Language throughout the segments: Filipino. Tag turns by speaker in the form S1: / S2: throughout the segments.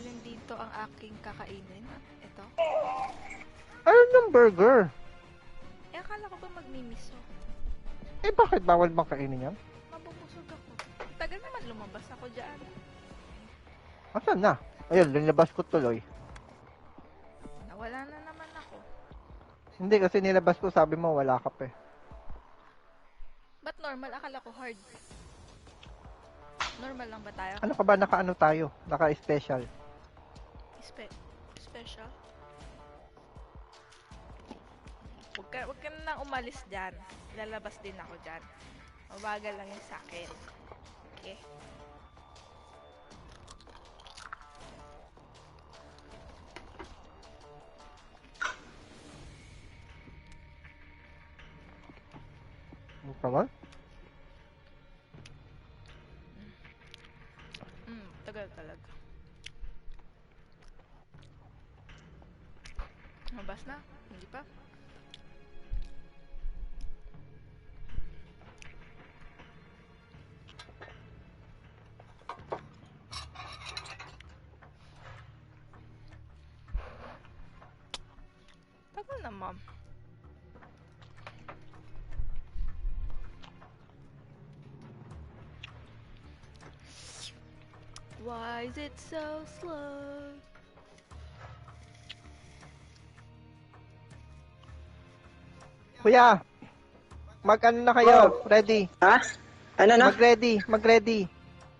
S1: alin dito ang aking kakainin? Ito.
S2: Ano ng burger?
S1: Akala ko ba magmimiso?
S2: Bakit bawal bang kainin yan?
S1: Mabubusog ako. Tagal naman lumabas ako dyan.
S2: Asan na? Ayun, linabas ko tuloy.
S1: Nawala na naman ako.
S2: Hindi, kasi nilabas ko, sabi mo, wala ka pa eh.
S1: Ba't normal? Akala ko hard. Normal lang ba tayo?
S2: Ano ka ba, naka-ano tayo? Naka-special.
S1: Special? Huwag ka na umalis dyan. Lalabas din ako dyan. Mabagal lang yung sakin. Okay?
S2: Ano ka ba?
S1: Tagal talaga. Mabas na? Hindi pa? Tagal na, ma'am. Why is it so slow?
S2: Kuya, mag-ano na kayo? Ready?
S3: Ha? Ano na?
S2: Mag-ready.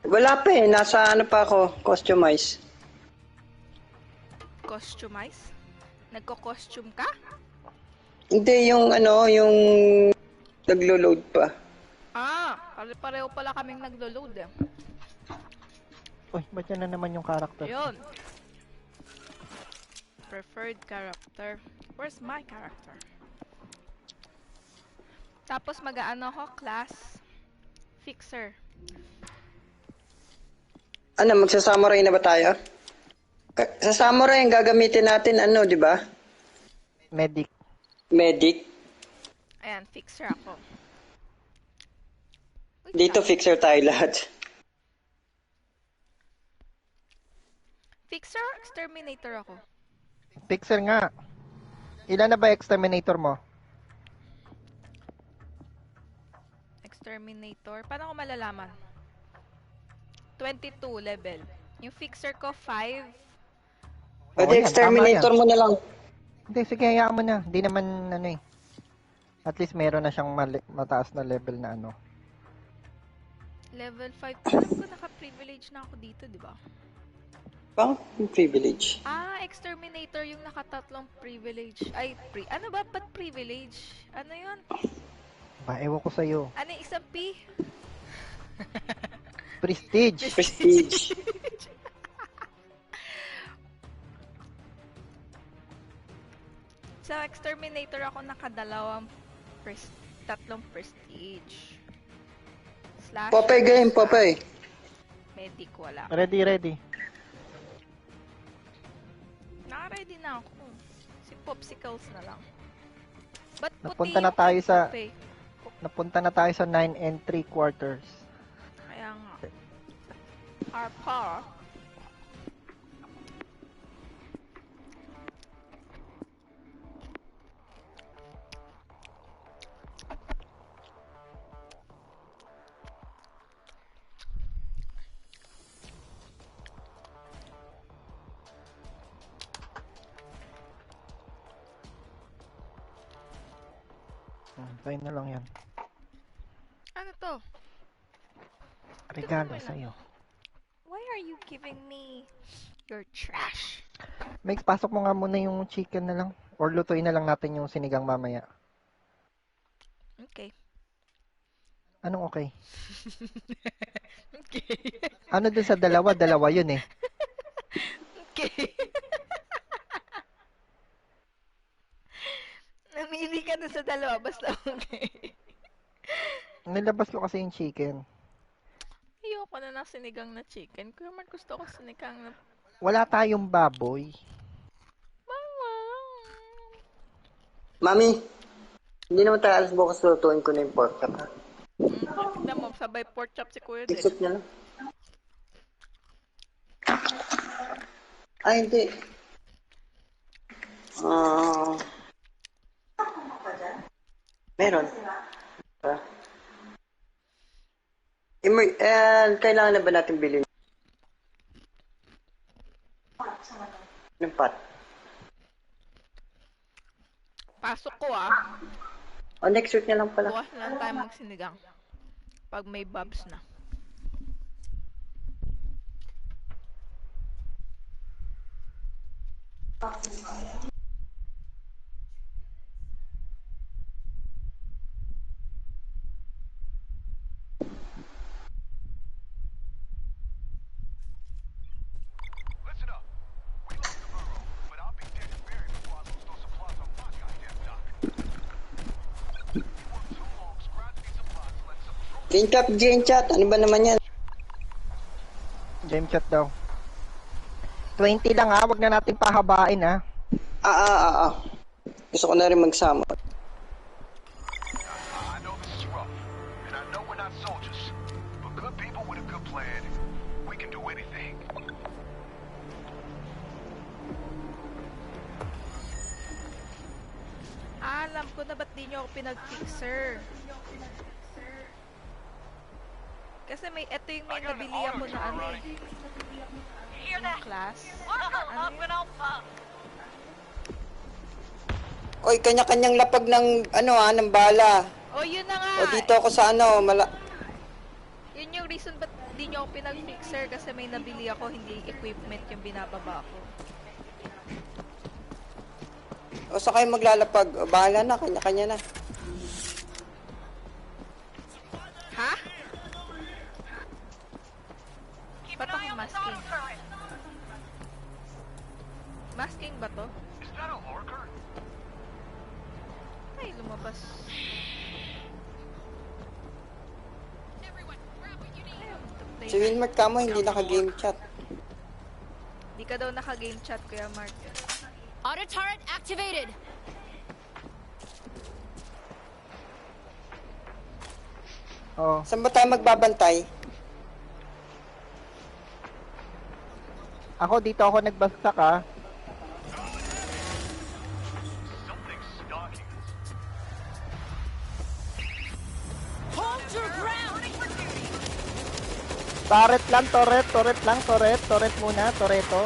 S3: Wala pa eh. Nasa ano pa ako? Customize.
S1: Customize? Nagko-costume ka?
S3: Hindi, yung ano, yung naglo-load pa.
S1: Pareho pala kaming naglo-load eh.
S2: Uy, ba't yan na naman yung character?
S1: Ayun. Preferred character. Where's my character? Tapos mag-aano ako, class fixer.
S3: Ano, magsasamurai na ba tayo? Sa samurai, ang gagamitin natin, ano, di ba?
S2: Medic.
S3: Medic.
S1: Ayan, fixer ako. Wait
S3: Dito,
S1: lang.
S3: fixer tayo lahat.
S1: Fixer or exterminator ako?
S2: Fixer nga. Ilan na ba exterminator mo?
S1: Exterminator? Paano ko malalaman? 22 level. Yung fixer ko, 5.
S3: O
S2: yan,
S3: di, exterminator
S2: tama yan.
S3: mo na lang.
S2: Hindi, sige, hayaan mo na. Hindi naman, ano eh. At least meron na siyang mataas na level na ano.
S1: Level 5. Alam ko naka-privilege na ako dito, di ba?
S3: Pang privilege.
S1: Exterminator yung nakatatlong privilege. Ano ba? Ba't privilege? Ano yun?
S2: Ba, ewan ko sa'yo.
S1: Ano yung isang P?
S2: Prestige.
S3: Prestige.
S1: Sa exterminator ako nakadalawang tatlong prestige. Slash.
S3: Popeye game, Popeye.
S1: Medic wala.
S2: Ready.
S1: Naka-ready na ako. Si Popsicles na lang. Ba't puti
S2: Napunta na
S1: yung
S2: tayo sa-
S1: Popeye?
S2: Napunta na tayo sa 9 3/4.
S1: Kaya nga. Harpa.
S2: Tayo na lang yan.
S1: Ano to?
S2: Regalo
S1: naman
S2: sa'yo.
S1: Why are you giving me your trash?
S2: Max, pasok mo nga muna yung chicken na lang. Or lutuin na lang natin yung sinigang mamaya.
S1: Okay.
S2: Anong okay?
S1: Okay.
S2: Ano dun sa dalawa? Dalawa yun eh.
S1: Okay. Namili ka na sa dalawa, basta okay.
S2: Nilabas ko kasi yung chicken.
S1: Ayoko na ng sinigang na chicken. Kaya man gusto ko sinigang na...
S2: Wala tayong baboy.
S1: Mama!
S3: Mami, hindi naman tayo alas bukas lutuin ko na yung pork chop, ha?
S1: Tignan mo, sabay pork chop si Kuya din.
S3: Tiksot na lang. Ay, hindi. Ah, meron. Ah. Kailangan na ba natin bilhin ng pot?
S1: Pasok ko ah.
S3: O, next week na lang pala.
S1: Bukas na lang tayo magsinigang. Pag may bobs na.
S4: Listen up. We love the burrow, but I'll be dead and buried before I lose those supplies on my goddamn dock. We worked too long scratching these supplies to let some drone
S3: Jane chat. Ano ba naman yan?
S2: Game chat daw. 20 lang ha, wag na natin pahabain ha.
S3: Gusto ko na rin magsama.
S4: I know this is rough, and I know we're not soldiers, but good people with a good plan, we can do anything.
S1: Alam ko na ba't di nyo ako pinag-fixer? Kasi ito yung may nabili ako na ano eh. Yung class. Ano yun?
S3: Oy, kanya-kanyang lapag ng ng bala.
S1: Oh, yun na nga!
S3: O dito ako sa
S1: Yun yung reason ba't di nyo ako pinag-fixer kasi may nabili ako, hindi equipment yung binababa ko.
S3: O sa kayo maglalapag. O, bahala na, kanya-kanya na.
S1: Ha? Ba't ako masking? Masking ba to?
S4: Is that a lurker?
S1: Ay, lumabas.
S3: Si Wilmert kamo hindi naka-game chat.
S1: Di ka daw naka-game chat, Kuya Mark.
S5: Auto turret activated.
S2: Oh,
S3: Saan ba tayo magbabantay?
S2: ako dito ako nagbagsak ha.
S4: Something's stalking us.
S5: Hold your ground.
S2: Turret lang, turret muna, turreto.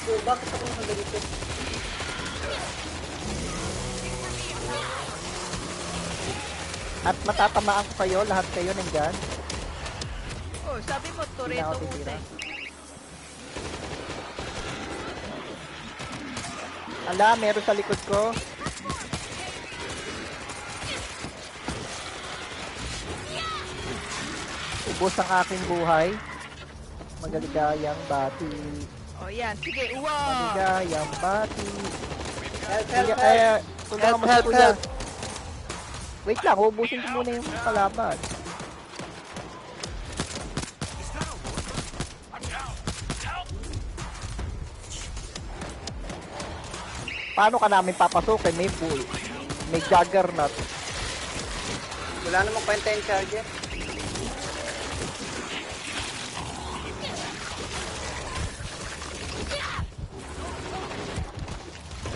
S3: Oh, bakit ako nakaganito?
S2: At matatamaan ko kayo, lahat kayo nandyan.
S1: Oh, sabi mo,
S2: Hindi na
S1: Toretto
S2: ako
S1: muna
S2: titira.
S1: eh.
S2: Ala, meron sa likod ko. Ubos ang aking buhay. Magaligayang bati.
S1: Oh, yan. Sige, uwa!
S2: Maligayang bati.
S3: Help,
S2: Tulungan mo si
S3: help,
S2: Kuya.
S3: help.
S2: Wait lang, ubusin ko muna yung kalaban. Paano ka namin papasukin? May bull. May juggernaut.
S3: Wala namang kwenta yung charger.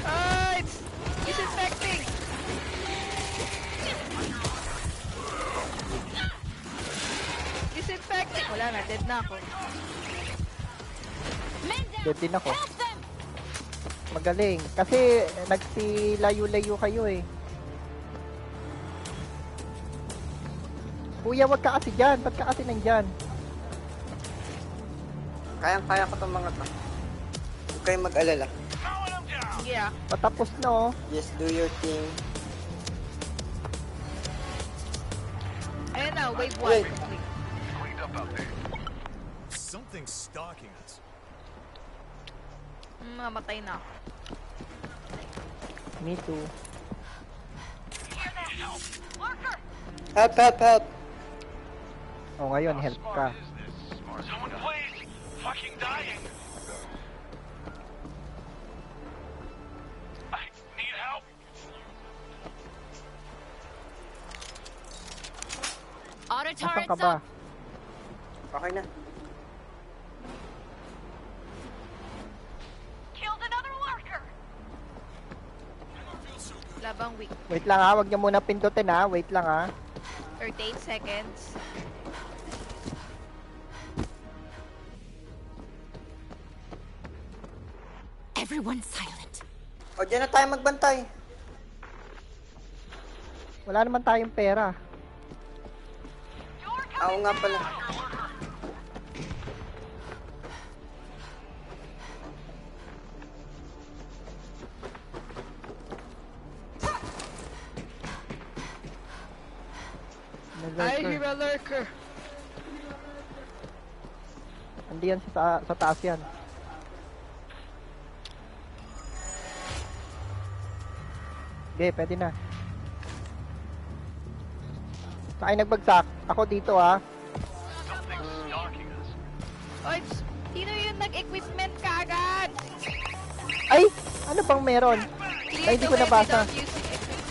S1: Ah, it's disinfecting! Disinfecting! Wala na, dead na ako.
S5: Men down.
S2: Dead din ako.
S5: Help them.
S2: Magaling. Kasi nagsilayo-layo kayo eh. Kuya, wag ka kasi dyan. Ba't ka kasi nandyan?
S3: Kayang-kaya ko itong mga to. Huwag kayong mag-alala.
S4: Mowing them down!
S1: Sige ah.
S2: Patapos na oh.
S3: Just do your thing.
S1: Ayan na, wave 1.
S3: Wait.
S4: Cleaned up out there.
S6: Something's stalking us.
S1: Mamatay na ako.
S2: Me too.
S3: Help, help, help.
S2: O ngayon, help ka.
S4: Someone please! Fucking dying! I need help!
S5: Auto
S2: Nasaan
S5: turrets
S2: ka ba?
S5: up.
S3: Okay na.
S5: Killed another lurker.
S1: Labang weak.
S2: Wait lang ha, wag niyo muna pindutin ha. Wait lang ha.
S1: 38 seconds.
S5: Everyone silent.
S3: O, dyan na tayo magbantay.
S2: Wala naman tayong pera.
S3: Oo nga pala.
S2: Lurker.
S1: a lurker.
S2: Hindi yan sa taas yan. Okay, pwede na. Saan kayo nagbagsak? Ako dito ha.
S4: Something's stalking us.
S1: Oy, sino yung nag-equipment kaagad?
S2: Ay! Ano bang meron?
S1: Clear
S2: Ay, hindi
S1: the
S2: ko
S1: way
S2: nabasa.
S1: without using equipment.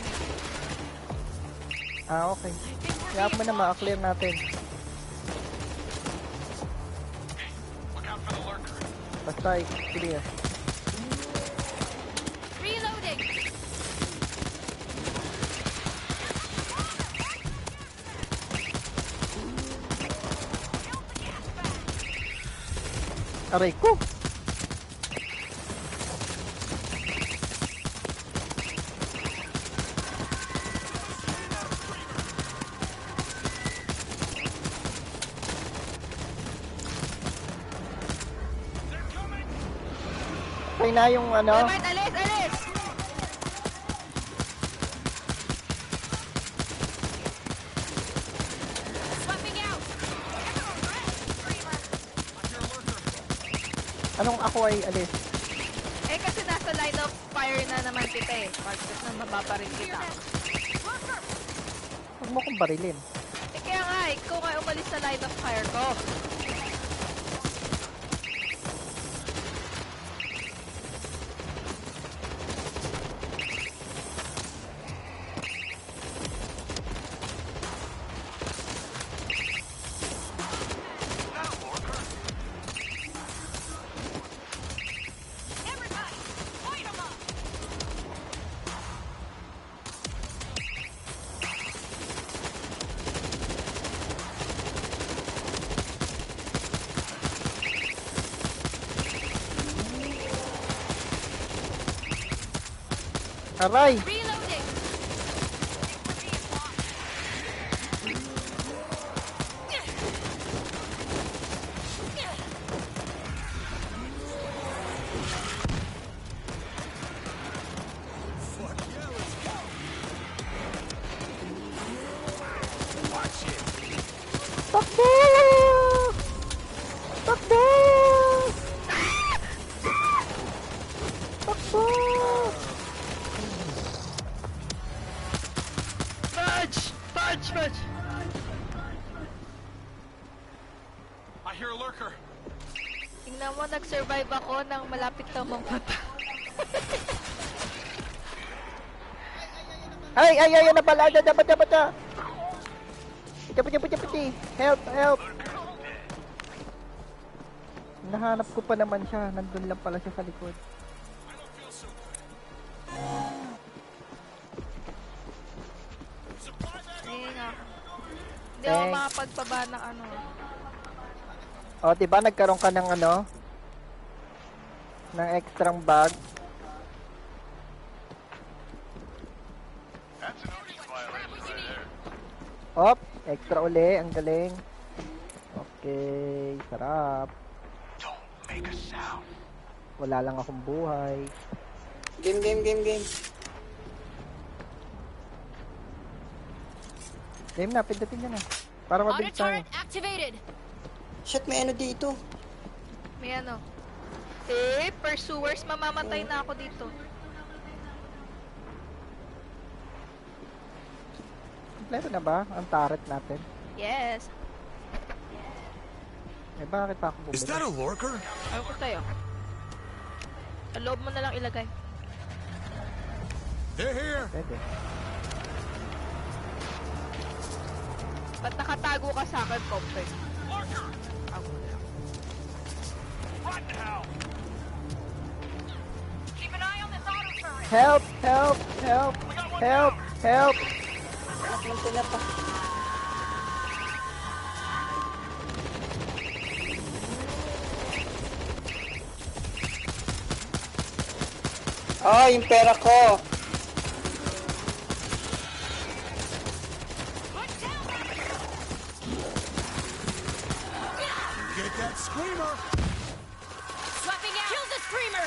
S2: Ah, okay. Kaya mo na ma-clear natin.
S4: Look out for the lurker.
S2: Basta clear.
S5: Reloading.
S2: Aray ko! Okay na yung ano.
S1: Mart, alis, alis!
S5: Swapping out.
S2: Anong ako ay alis?
S1: Eh kasi nasa line of fire na naman kita eh. Pagkas na mababarin kita.
S2: Huwag mo kong barilin.
S1: Eh kaya nga, ikaw nga umalis sa line of fire ko.
S5: Everybody, light 'em up.
S2: Aray!
S5: Reloading.
S6: Fuck yeah, let's go. Watch it.
S2: Takbo! Takbo! Takbo!
S1: Fudge! Fudge! Fudge!
S4: I hear a lurker.
S1: Tingnan mo, nag-survive ako nang malapit na magpata.
S2: Ay! Ay! Ay! Ano pala? Dapat! Pati! Help! Help! Nahanap ko pa naman siya. Nandun lang pala siya sa likod.
S1: Hindi nga. Hindi ako
S2: Thanks.
S1: makapagpaba ng ano.
S2: O, diba nagkaroon ka ng ano? Ng extrang bag.
S4: That's an OSHA violation right there.
S2: Op! Extra uli. Ang galing. Okay. Sarap.
S4: Don't make a sound.
S2: Wala lang akong buhay.
S3: Game.
S2: Game na. Pindutin nyo na. Para
S5: Auto
S2: mabilis tayo.
S5: turret activated.
S3: Shit, may ano dito.
S1: May ano. Eh, pursuers, mamamatay na ako dito.
S2: Kompleto na ba ang turret natin?
S1: Yes.
S2: Eh, bakit pa ako
S6: Is that
S2: bumili?
S6: a lurker?
S1: Ayaw ko tayo. Sa loob mo na lang ilagay.
S6: They're here.
S2: Pwede.
S1: Ba't nakatago ka sa akin, Comfort?
S4: Lurker!
S2: Help! Help! Help! Help! Help!
S3: Ang sila pa. Oh, yung pera ko.
S6: Get that screamer.
S5: Swapping out. Kill the screamer.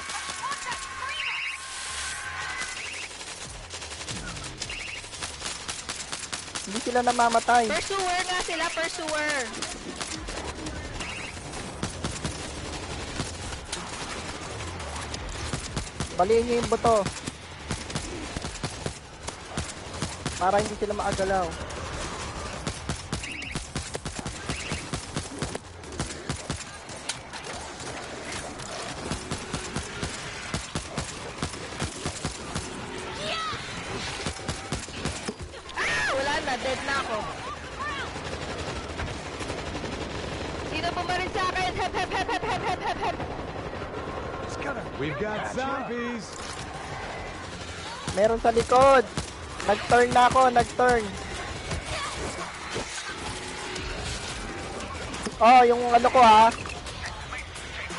S2: Hindi sila namamatay.
S1: Pursuer nga sila, pursuer.
S2: Baliin nyo yung buto. Para hindi sila maagalaw.
S1: Wala na, dead na ako. Sino bumaril sa akin? Hep, hep, hep, hep, hep, hep, hep, hep.
S6: We've got zombies.
S2: Meron sa likod. Nag-turn na ako, nag-turn. Oh, yung ano ko ha.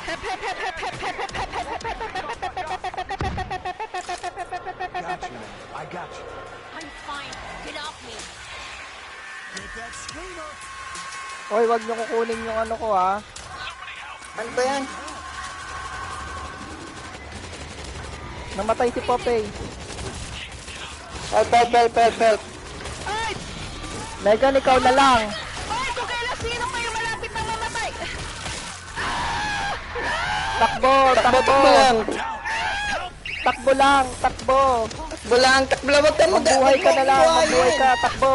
S1: Hep, hep, hep, hep, hep, hep, hep, hep, hep, hep, hep, hep, hep,
S6: Got you, man. I got you.
S5: I'm fine. Get off me.
S6: Get that screamer.
S2: Oy, wag nyo kukunin yung ano ko ha.
S3: Ano ba yan?
S2: Namatay si Popeye.
S3: Help, help, help, help, help.
S1: Ay!
S2: Megan, ikaw na lang.
S1: Ay, kung kailan sino kayo malapit na mamatay?
S2: Takbo,
S3: Takbo,
S2: takbo.
S3: takbo lang.
S2: Takbo lang, takbo.
S3: Takbo lang, takbo lang. Huwag ka
S2: Mabuhay ka na lang, mabuhay ka, takbo.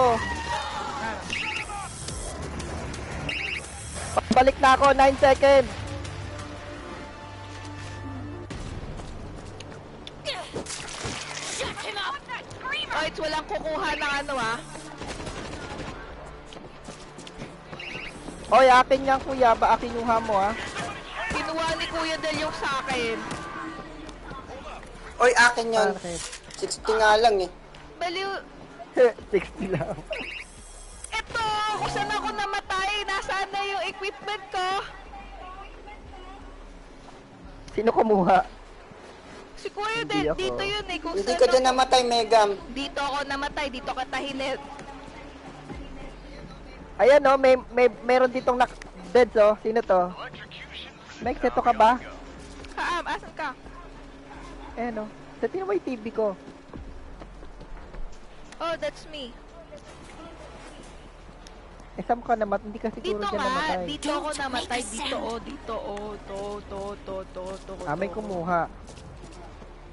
S2: Pabalik na ako, 9 seconds.
S5: Shut him up.
S1: Ay, walang kukuha ng ano ah.
S2: Oy, akin yan kuya, ba kinuha mo ha?
S1: Kinuha ni Kuya Del yung sa akin.
S3: Oy, akin yun.
S2: Bakit?
S3: 60 nga lang eh.
S1: Baliw.
S2: 60 lang.
S1: Eto, kung saan ako namatay, nasaan na yung equipment ko?
S2: Sino kumuha?
S1: Si Kuya
S2: Hindi
S1: Del,
S2: ako.
S1: dito yun eh. Kung
S3: Hindi
S1: saan
S3: ka dyan
S1: ako-
S3: namatay, Megam.
S1: Dito ako namatay, dito ka tahinet.
S2: Ayan oh, meron ditong dead oh. Sino to? Mike, seto ka ba?
S1: Asan ka?
S2: Ayan oh. Setin mo yung TV ko.
S1: Oh, that's me.
S2: Saan ka naman? Hindi ka siguro
S1: Dito
S2: dyan
S1: nga,
S2: namatay.
S1: dito ako namatay. Dito oh, to.
S2: May kumuha.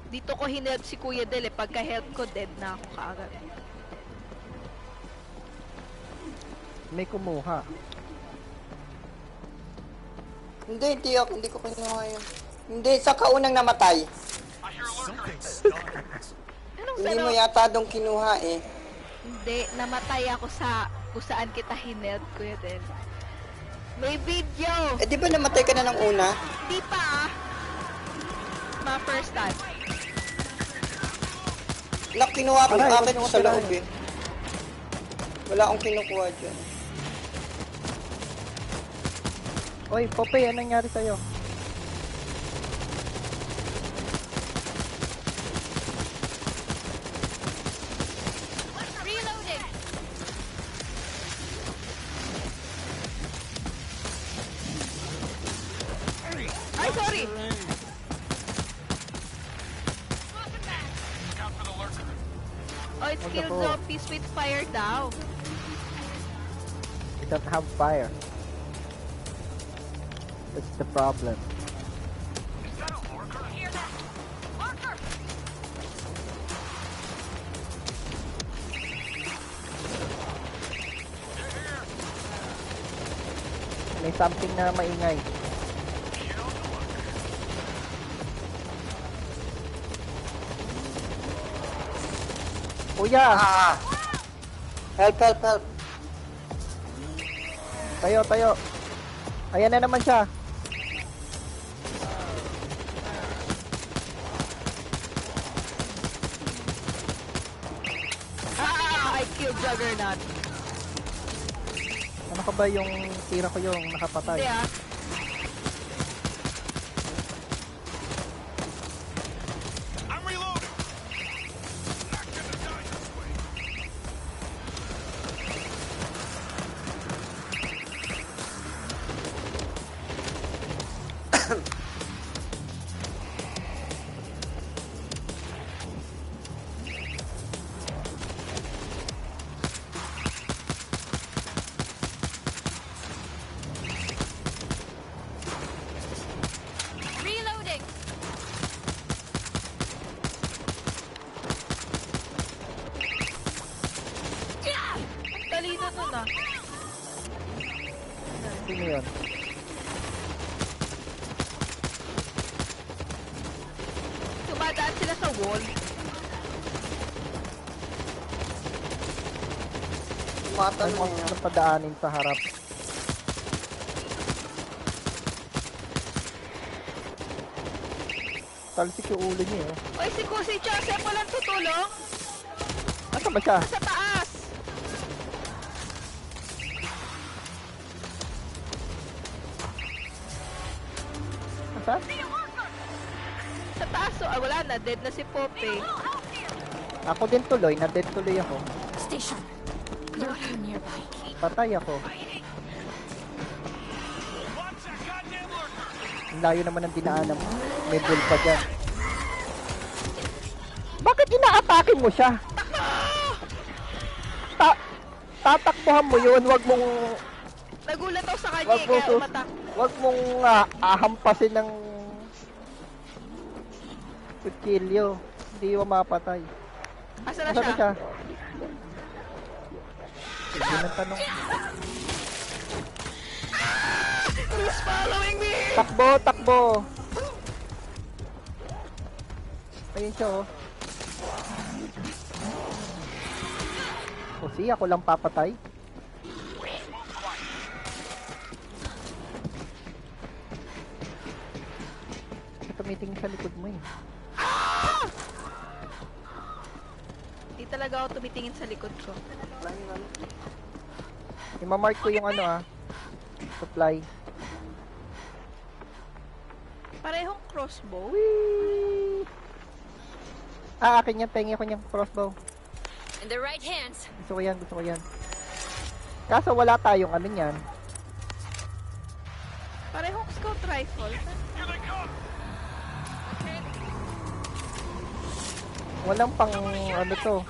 S1: Dito ko hinelp si Kuya Del eh. Pagka-help ko, dead na ako kaagad.
S2: May kumuha.
S3: Hindi ko kinuha yun. Hindi, sa kaunang namatay.
S6: Something's starting.
S1: Anong
S3: Hindi
S1: sarap?
S3: mo yata dong kinuha eh.
S1: Hindi, namatay ako sa kung saan kita hinelp, Kuya Del. May video!
S3: Eh di ba namatay ka na ng una?
S1: Di pa ah. Ma first time.
S3: Nak, kinuha ko yung
S2: Aray,
S3: akin
S2: huwag
S3: sa
S2: niyo
S3: loob eh. Wala akong kinukuha dyan.
S2: Oy, Popeye, anong nangyari sa'yo?
S5: Reloading.
S1: Ay, sorry! Oh, it's
S2: Wag
S1: kill
S2: ako.
S1: zombies with fire daw.
S2: We don't have fire. That's the problem. May something na maingay. Kuya!
S3: Help, help, help.
S2: Tayo, tayo. Ayan na naman siya.
S1: kill Juggernaut.
S2: Ano ka ba yung tira ko yung nakapatay?
S1: Hindi ah.
S6: I'm reloading. Not gonna die this way.
S5: Reloading.
S1: Ang talino nun ah.
S2: Sino yun?
S1: Tumadaan sila sa wall.
S3: Mata
S2: Ano
S3: mo
S2: ang napadaanin sa harap? Talsik yung ulo niya eh.
S1: Oy, si Joseph walang tutulong.
S2: Asa ba siya?
S1: Sa taas.
S2: Asa?
S1: Sa taas. Oh, wala na. Dead na si Poppy.
S2: Ako din tuloy. Na-dead tuloy ako.
S5: Station. Lurker nearby.
S2: Patay ako.
S6: Watch that goddamn lurker.
S2: Ang layo naman ng dinaanan mo. May bull pa dyan. Bakit ina-atake mo siya? Tatakbuhan mo yun. Wag mong...
S1: Nagulat ako sa kanya
S2: Wag
S1: eh,
S2: mo
S1: kaya
S2: sus...
S1: umatak.
S2: Wag mong ahampasin ng... kutsilyo. Hindi mo mapatay.
S1: Asa na
S2: Asa na
S1: siya?
S2: siya? Hindi na tanong.
S1: He's following me!
S2: Takbo! Takbo! Ayun siya oh. O si ako lang papatay. Tumitingin sa likod mo eh.
S1: Di talaga ako tumitingin sa likod ko.
S2: Imamark ko yung ano supply.
S1: Parehong crossbow.
S2: Akin yan. Pengi ko niyang crossbow.
S5: In the right hands.
S2: Gusto ko yan. Gusto ko yan. Kaso wala tayong ano yan.
S1: Parehong scout rifle.
S6: Here they come.
S2: Walang pang ano to.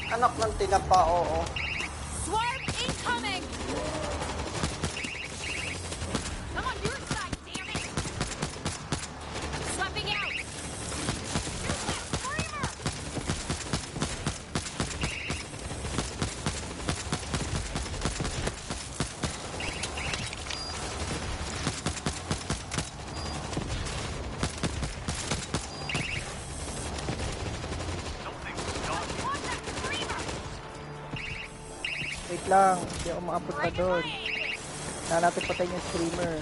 S3: Anak ng tinapa, oo.
S5: Swarm incoming. I'm on your side, damn it. Swapping out. Shoot that screamer.
S2: Wait lang. Hindi ako maabot pa doon. Na natin patayin yung screamer.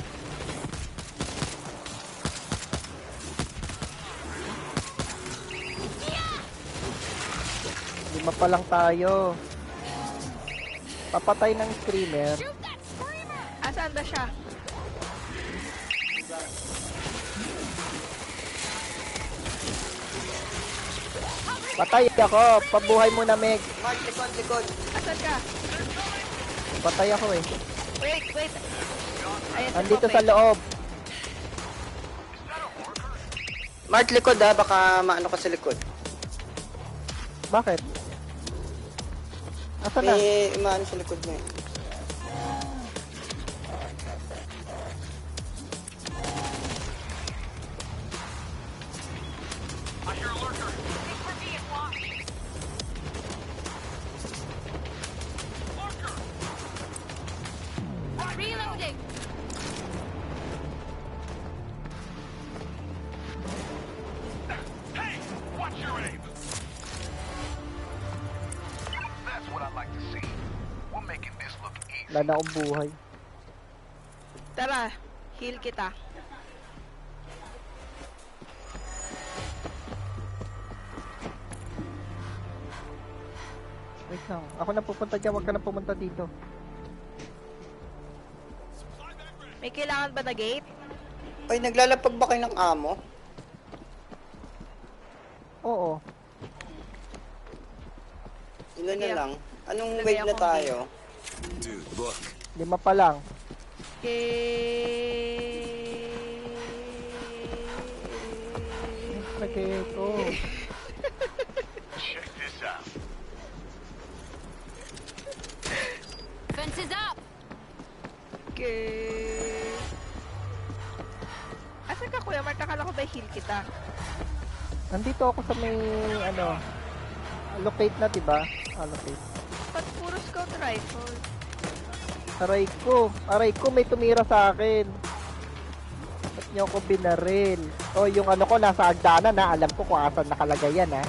S2: Lima pa lang tayo. Papatay ng screamer.
S5: Shoot that screamer.
S1: Asan ba siya?
S2: Patay ako. Pabuhay mo na, Meg.
S3: Mark, likod, likod.
S1: Asan ka?
S2: Patay ako eh.
S1: Wait. Ayan si
S2: Nandito
S1: Poppy.
S2: sa loob.
S3: Mark, likod ha. Baka maano ka sa likod.
S2: Bakit? Asa na?
S3: May maano sa likod mo eh.
S6: I hear a lurker. Lurker.
S5: Reloading.
S6: Hey, watch your aim.
S4: That's what I like to see. We're making this look easy.
S2: Wala na akong buhay.
S1: Tara, heal kita.
S2: Wait lang. Ako na pupunta dyan. Huwag ka na pumunta dito.
S1: May kailangan ba na gate?
S3: Ay, naglalapag ba kayo ng amo?
S2: Oo.
S3: Ilan na
S1: Sige.
S3: lang? Anong
S1: Lagay
S3: wave na
S1: akong
S3: tayo?
S6: Dude, look.
S2: 5 pa lang. Okay ko.
S4: Check this out.
S5: Fence is up.
S1: Okay. Asan ka, Kuya Mark? Akala ko ba heal kita?
S2: Nandito ako sa may, ano, allocate na, diba? Allocate.
S1: Ba't puro scout rifle?
S2: Aray ko, may tumira sa akin. Ba't niyo ako binaril? O, yung ano ko, nasa agdanan na. Alam ko kung asan nakalagay yan, ha.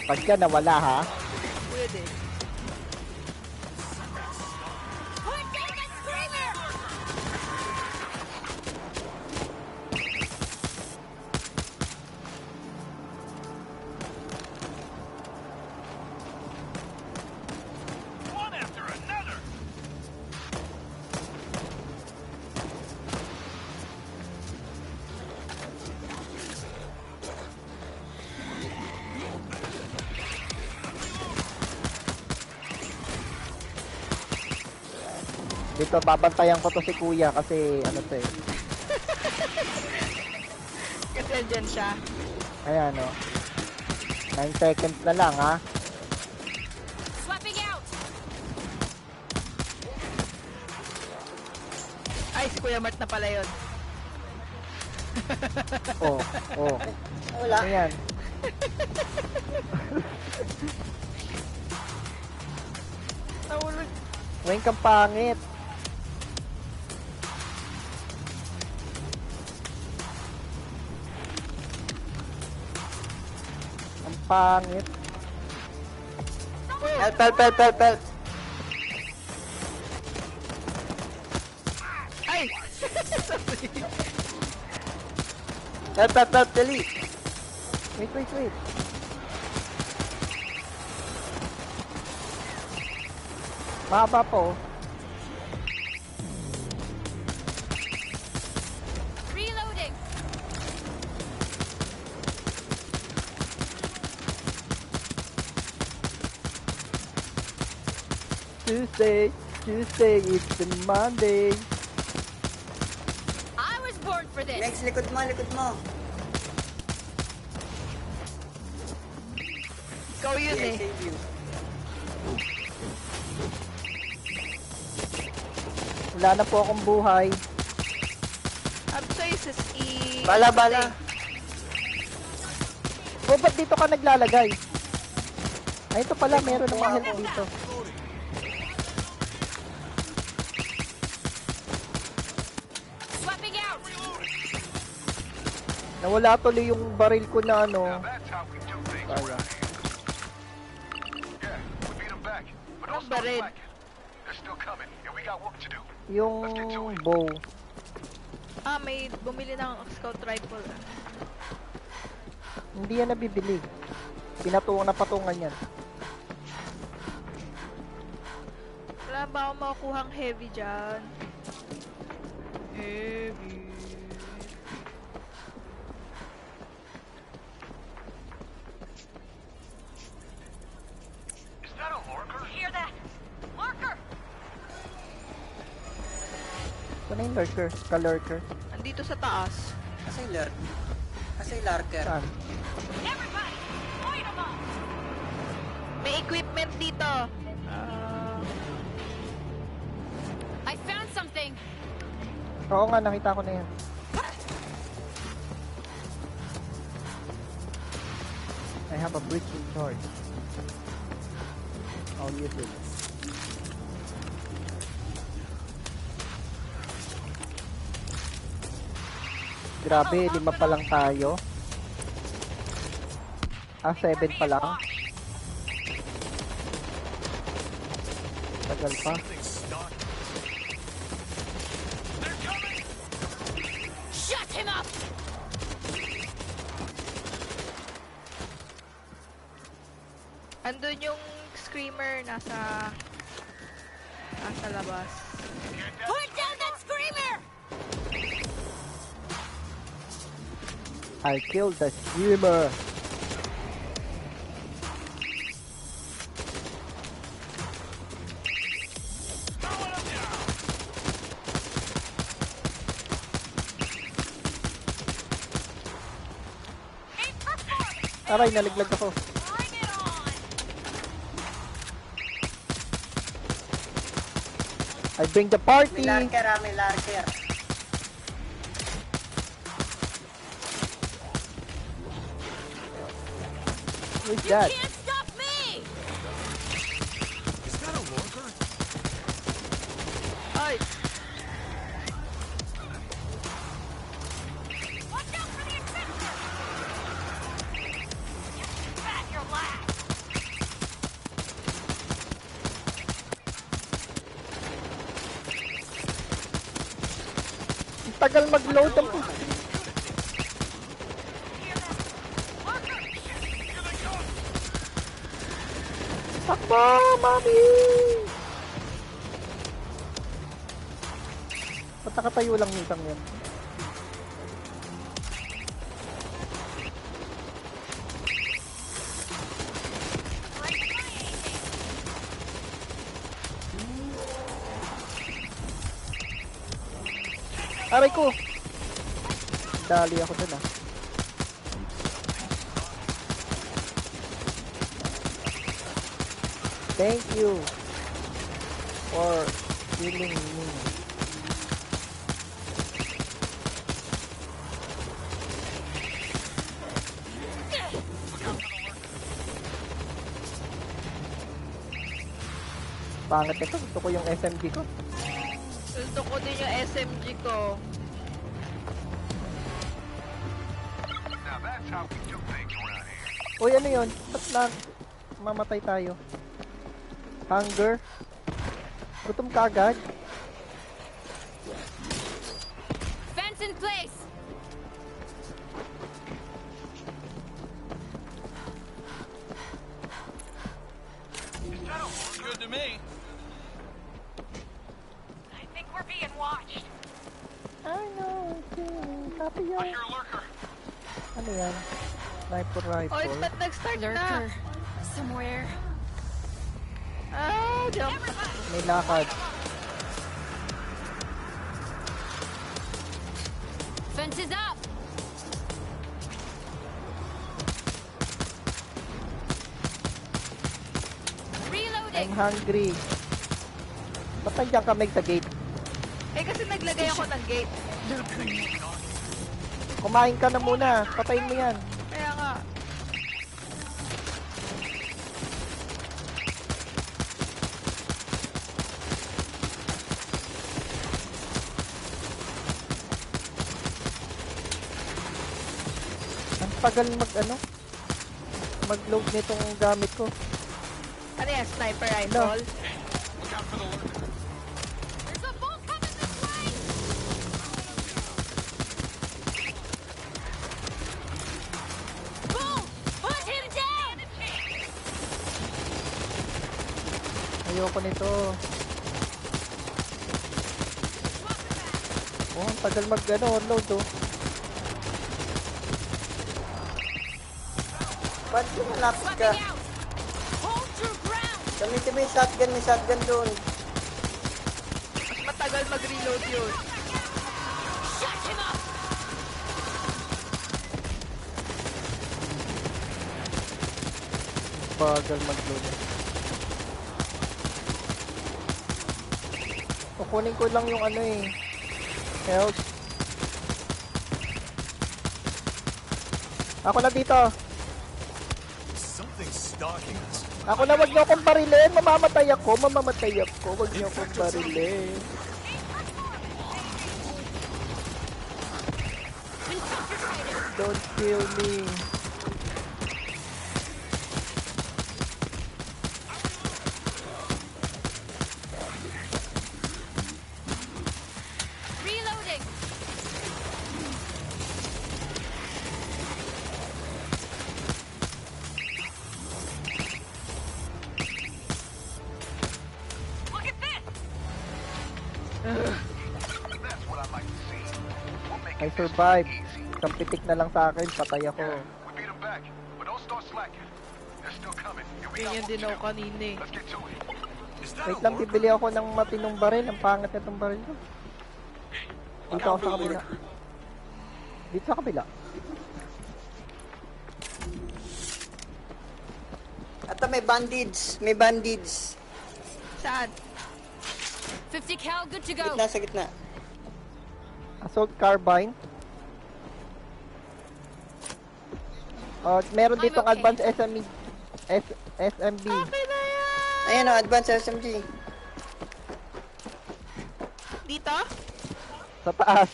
S2: Pagka nawala, ha.
S1: Pwede.
S5: Point down that screamer.
S4: One after another.
S2: Dito, babantayan ko to si kuya kasi, ano to eh.
S1: Kasi andyan siya.
S2: Ayan, o. 9 seconds na lang, ha.
S5: Swapping out.
S1: Ay, si Kuya Mark na pala yun.
S2: Oh, oh.
S3: Wala.
S2: Ayan.
S1: Nahulog.
S2: Weng kang pangit. Ang pangit.
S3: Help.
S1: Ay!
S3: Help, dali.
S2: Wait. Mahaba po.
S5: Reloading.
S2: Tuesday, it's the Monday.
S5: I was born for this.
S3: Next, likod mo.
S1: Ikaw yun
S3: Yeah,
S1: eh.
S3: save you.
S2: Wala na po akong buhay.
S1: Sabi sa'yo, sis,
S3: Bala.
S2: O, ba't dito ka naglalagay? Ay, ito pala, meron namang health dito.
S5: Swapping out.
S2: Nawala tuloy yung baril ko na ano.
S4: Now that's how we do things
S2: Kaya.
S4: around here. Yeah, we beat them back. But don't
S1: Ang
S4: start
S1: baril.
S4: slacking. They're still coming, and we got work to do.
S2: Yung bow.
S1: may bumili ng scout rifle.
S2: Hindi yan nabibili. Napatungan yan.
S1: Wala ba akong makukuhang heavy dyan? Heavy.
S4: Is that a lurker?
S5: Hear that? Marker.
S2: Ito na yung lurker. Ka-lurker.
S1: Andito sa taas.
S3: Asay larker.
S2: Saan?
S5: Everybody, point 'em up.
S1: May equipment dito.
S5: I found something.
S2: Oo nga, nakita ko na yan. I have a breaching charge. I'll use it. Grabe, 5 pa lang tayo. 7 pa lang. Tagal pa.
S6: Things stuck.
S1: Andun yung screamer nasa labas.
S5: Put down that screamer!
S2: I killed the streamer. Aray, naliglag ako.
S5: Bring it on!
S2: I bring the party.
S3: May larker.
S2: Who's
S5: You
S2: that?
S5: can't stop me!
S6: Is that a lurker?
S1: Ay!
S5: Watch out for the infector! Pat your last!
S2: Ang tagal mag-load ang po. Takbo, mami! Ba't nakatayo lang yung isang yan? Aray ko! Dali ako dun ah. Thank you for killing me. Pangit ito. Gusto ko yung SMG ko.
S1: Gusto ko din yung SMG ko.
S4: Now that's how we do things around here.
S2: Uy, ano yun? Ba't na mamatay tayo? Hunger? Gutom ka agad?
S5: Fence in place!
S6: Looks good to me.
S5: I think we're being watched.
S2: I know, happy
S4: I
S2: yun.
S4: hear a lurker.
S2: Ano yan? Sniper
S1: Oy,
S2: rifle.
S1: ba't nag-start na?
S5: Lurker. Somewhere.
S1: Ah, jump.
S2: May lakad.
S5: Fence is up!
S2: I'm
S5: Reloading!
S2: hungry. Ba't nandiyan ka, Meg, sa gate?
S1: Eh, kasi naglagay ako ng gate.
S2: Kumain ka na muna. Patayin mo yan.
S1: Kaya nga.
S2: Ang tagal mag-load nitong gamit ko.
S1: Ano yan? Sniper rifle?
S6: Look out for the lurker.
S5: There's a bull coming this way! Bull! Put him down!
S2: Ayoko nito. Oh, ang tagal mag-load oh.
S3: Ba't malapit ka?
S5: Swapping out! Hold your ground!
S3: Gamitin mo yung shotgun, may shotgun doon.
S1: Mas matagal mag-reload yun.
S5: Shut him up!
S2: Bagal mag-load. Kukunin ko lang yung ano eh. Health. Ako na dito.
S6: Something's stalking us.
S2: Ako na, wag niyo akong barilin. Mamamatay ako. Wag niyo akong barilin. Don't kill me.
S5: Reloading!
S2: I survived. Isang pitik na lang sa akin, patay ako.
S4: We beat them back, but don't start slacking. They're still coming. And we got
S1: Ganyan
S4: work
S1: din
S4: to
S1: ako
S4: do.
S1: kanina eh.
S4: Let's get to it.
S6: Is that
S2: Wait
S6: a
S2: lang,
S6: worker?
S2: bibili ako ng matinong baril. Ang pangat na itong baril ko. Dito ako sa kabila. Dito sa kabila.
S3: Ata may bandage. May bandage.
S1: Saan?
S5: 50 cal, good to go.
S3: Gitna sa gitna.
S2: Assault carbine. Meron
S5: I'm
S2: ditong
S5: okay.
S2: advanced SMB.
S1: Okay na yan!
S3: Ayan o, advanced SMG.
S1: Dito?
S2: Sa taas.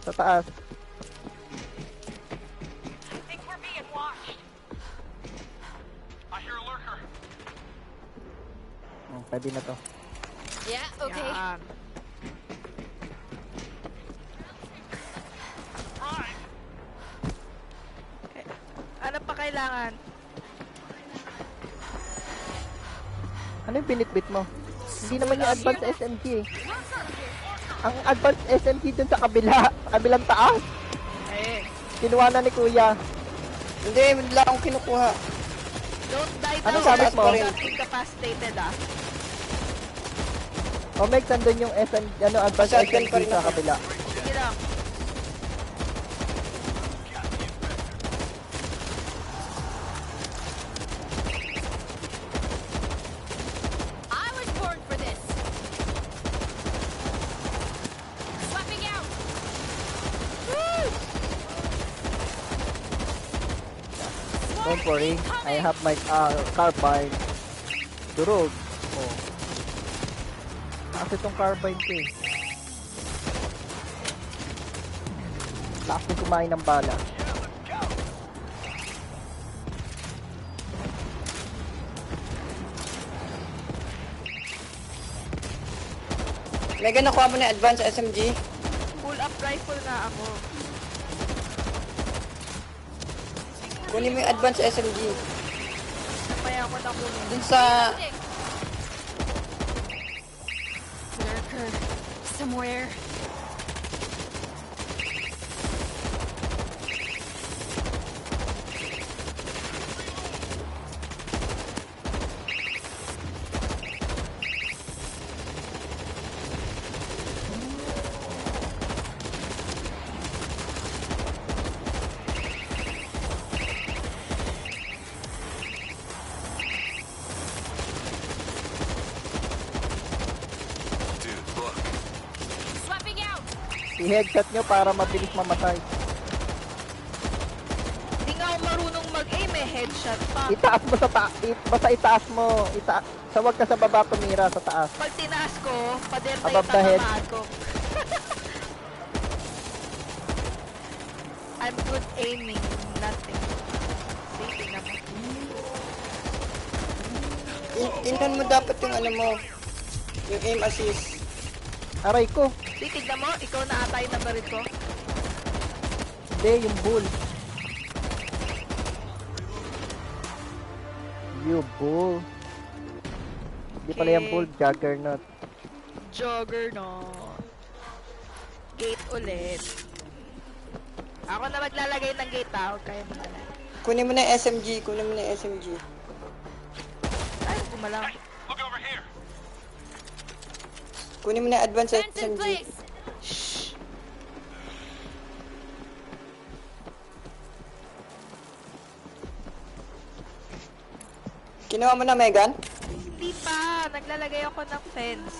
S2: Sa taas.
S4: I hear a lurker.
S2: Pwede na to.
S5: Yeah, okay.
S1: Yan.
S4: Right.
S1: Ano pa kailangan?
S2: Ano yung binitbit mo? Hindi naman yung advanced SMG eh. Ang advanced SMG dun sa kabila. Kabilang taas.
S1: Eh,
S2: Kinuha na ni Kuya.
S3: Hindi, wala akong kinukuha.
S1: don't die
S2: Ano
S1: daw.
S2: gamit mo?
S1: Not incapacitated ah.
S2: O Meg, sandun yung SMG, advanced
S3: Shotgun
S2: SMG
S3: pa rin
S2: sa
S3: ako.
S2: kabila.
S1: Sige lang.
S5: I was born for this. Swapping out.
S2: Don't worry, I have my carbine. Durog. Oh. Kasi itong carbine ko eh. Lakas din kumain ng bala.
S3: Megan, nakuha mo na yung advanced SMG.
S1: Pull up rifle na ako.
S3: Kunin mo yung advanced SMG.
S1: Kaya ako na kunin.
S3: Dun sa...
S5: Lurker. Somewhere.
S6: Dude, look.
S5: Swapping out.
S2: I-headshot nyo para mabilis mamatay.
S1: Hindi nga ako marunong mag-aim eh. Headshot pa.
S2: Itaas mo sa taas. Basta itaas mo. Sa wag ka sa baba tumira sa taas.
S1: Pag tinaas ko, pader na
S2: Above
S1: yung
S2: the head.
S1: tatamaan ko. I'm good aiming. Nothing. See, tingnan mo.
S3: Tingnan mo dapat yung ano mo. Yung aim assist.
S2: Aray ko.
S1: See, tignan mo. Ikaw na atay na baril ko.
S2: Hindi, yung bull. You bull. Hindi pala yung
S1: Okay.
S2: bull, juggernaut.
S1: Juggernaut. Gate ulit. Ako na maglalagay ng gate ah. Huwag kayo magalala.
S3: Kunin mo na yung SMG. Kunin mo na yung SMG.
S1: Ay, gumalang.
S4: Look over here.
S3: Kunin mo na yung advanced
S5: Fence in
S3: SMG.
S5: place.
S1: Shh.
S3: Kinuha mo na, Megan?
S1: Hindi pa. Naglalagay ako ng fence.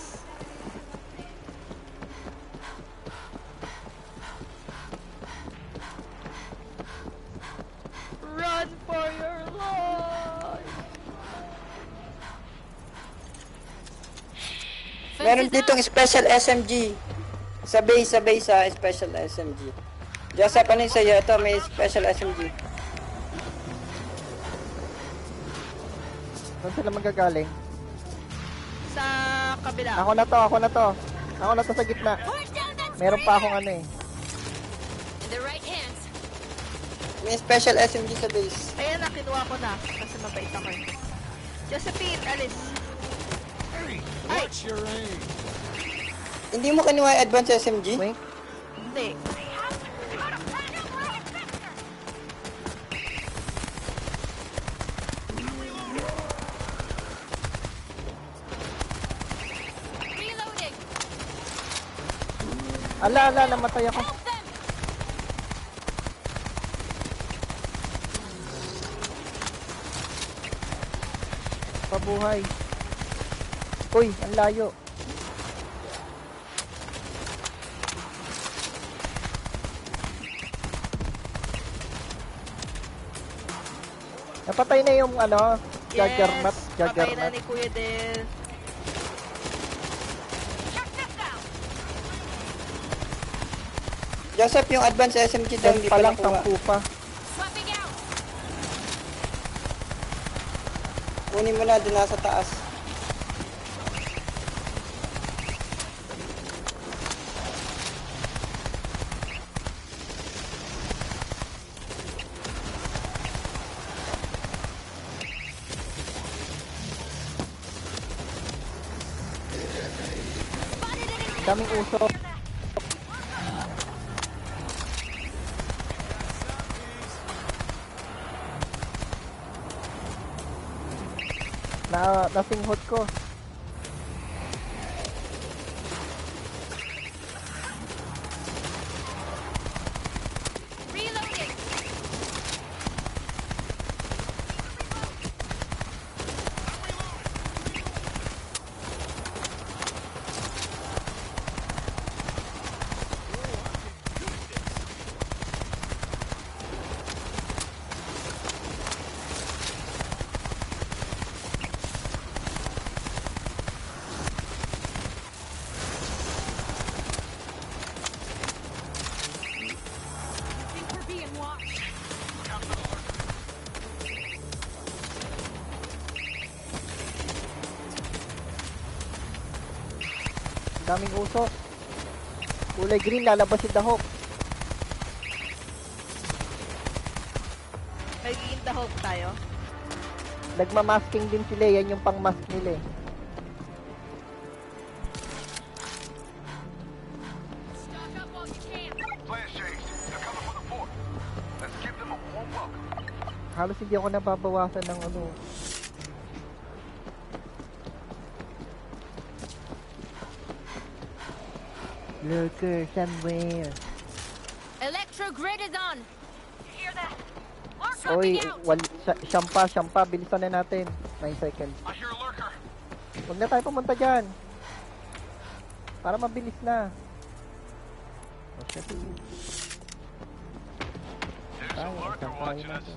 S1: Run for your life.
S5: Fence
S3: Meron
S5: is
S3: ditong
S5: up.
S3: special SMG. Sa base sa special SMG. Joseph, ano yung sa'yo? Ito, may special SMG.
S2: Saan sila magagaling?
S1: Sa kabila.
S2: Ako na to, ako na to. Ako na to sa gitna.
S5: Point down that
S2: Meron pa akong
S5: traitor.
S2: ano eh.
S5: In the right hands.
S3: May special SMG sa base.
S1: Ayan na, kinuha ko na. Kasi mabait ako eh. Josephine, alis.
S6: What's your aim?
S3: Hindi mo kinuha yung advanced SMG?
S2: Wink.
S1: Hindi.
S2: Ala, namatay ako.
S5: Help them!
S2: Pabuhay. Uy, ang layo. Napatay na yung ano, Juggernaut.
S1: Patay na ni Kuya Del.
S5: Check this out!
S3: Joseph, yung advanced SMG daw
S2: Yan
S3: hindi
S2: pa
S3: pa
S2: lang,
S3: nakuha.
S2: 10 pa.
S5: Swapping out!
S3: Kunin mo na doon nasa taas.
S2: Daming usok. Nasinghot ko.
S5: Reloading! I think we're being watched.
S2: Daming usok. Kulay green, lalabas si Dahok.
S1: Magiging dahog tayo.
S2: Nagmamasking din sila, yan yung pang-mask nila eh.
S5: Stock up while you can.
S4: Players changed. They're coming for the fort. Let's give them a warm welcome.
S2: Halos hindi ako nababawasan ng ano. Lurker somewhere.
S5: Electro grid is on. You hear that?
S2: Oy,
S5: Swapping out.
S2: Siyampa, bilisan na natin. 9 seconds.
S6: I hear a lurker.
S2: Huwag na tayo pumunta dyan. Para mabilis na. Oh, shit.
S4: There's a
S2: Tayo,
S4: lurker
S2: siyampa
S4: watching
S2: yun
S4: us.
S2: natin.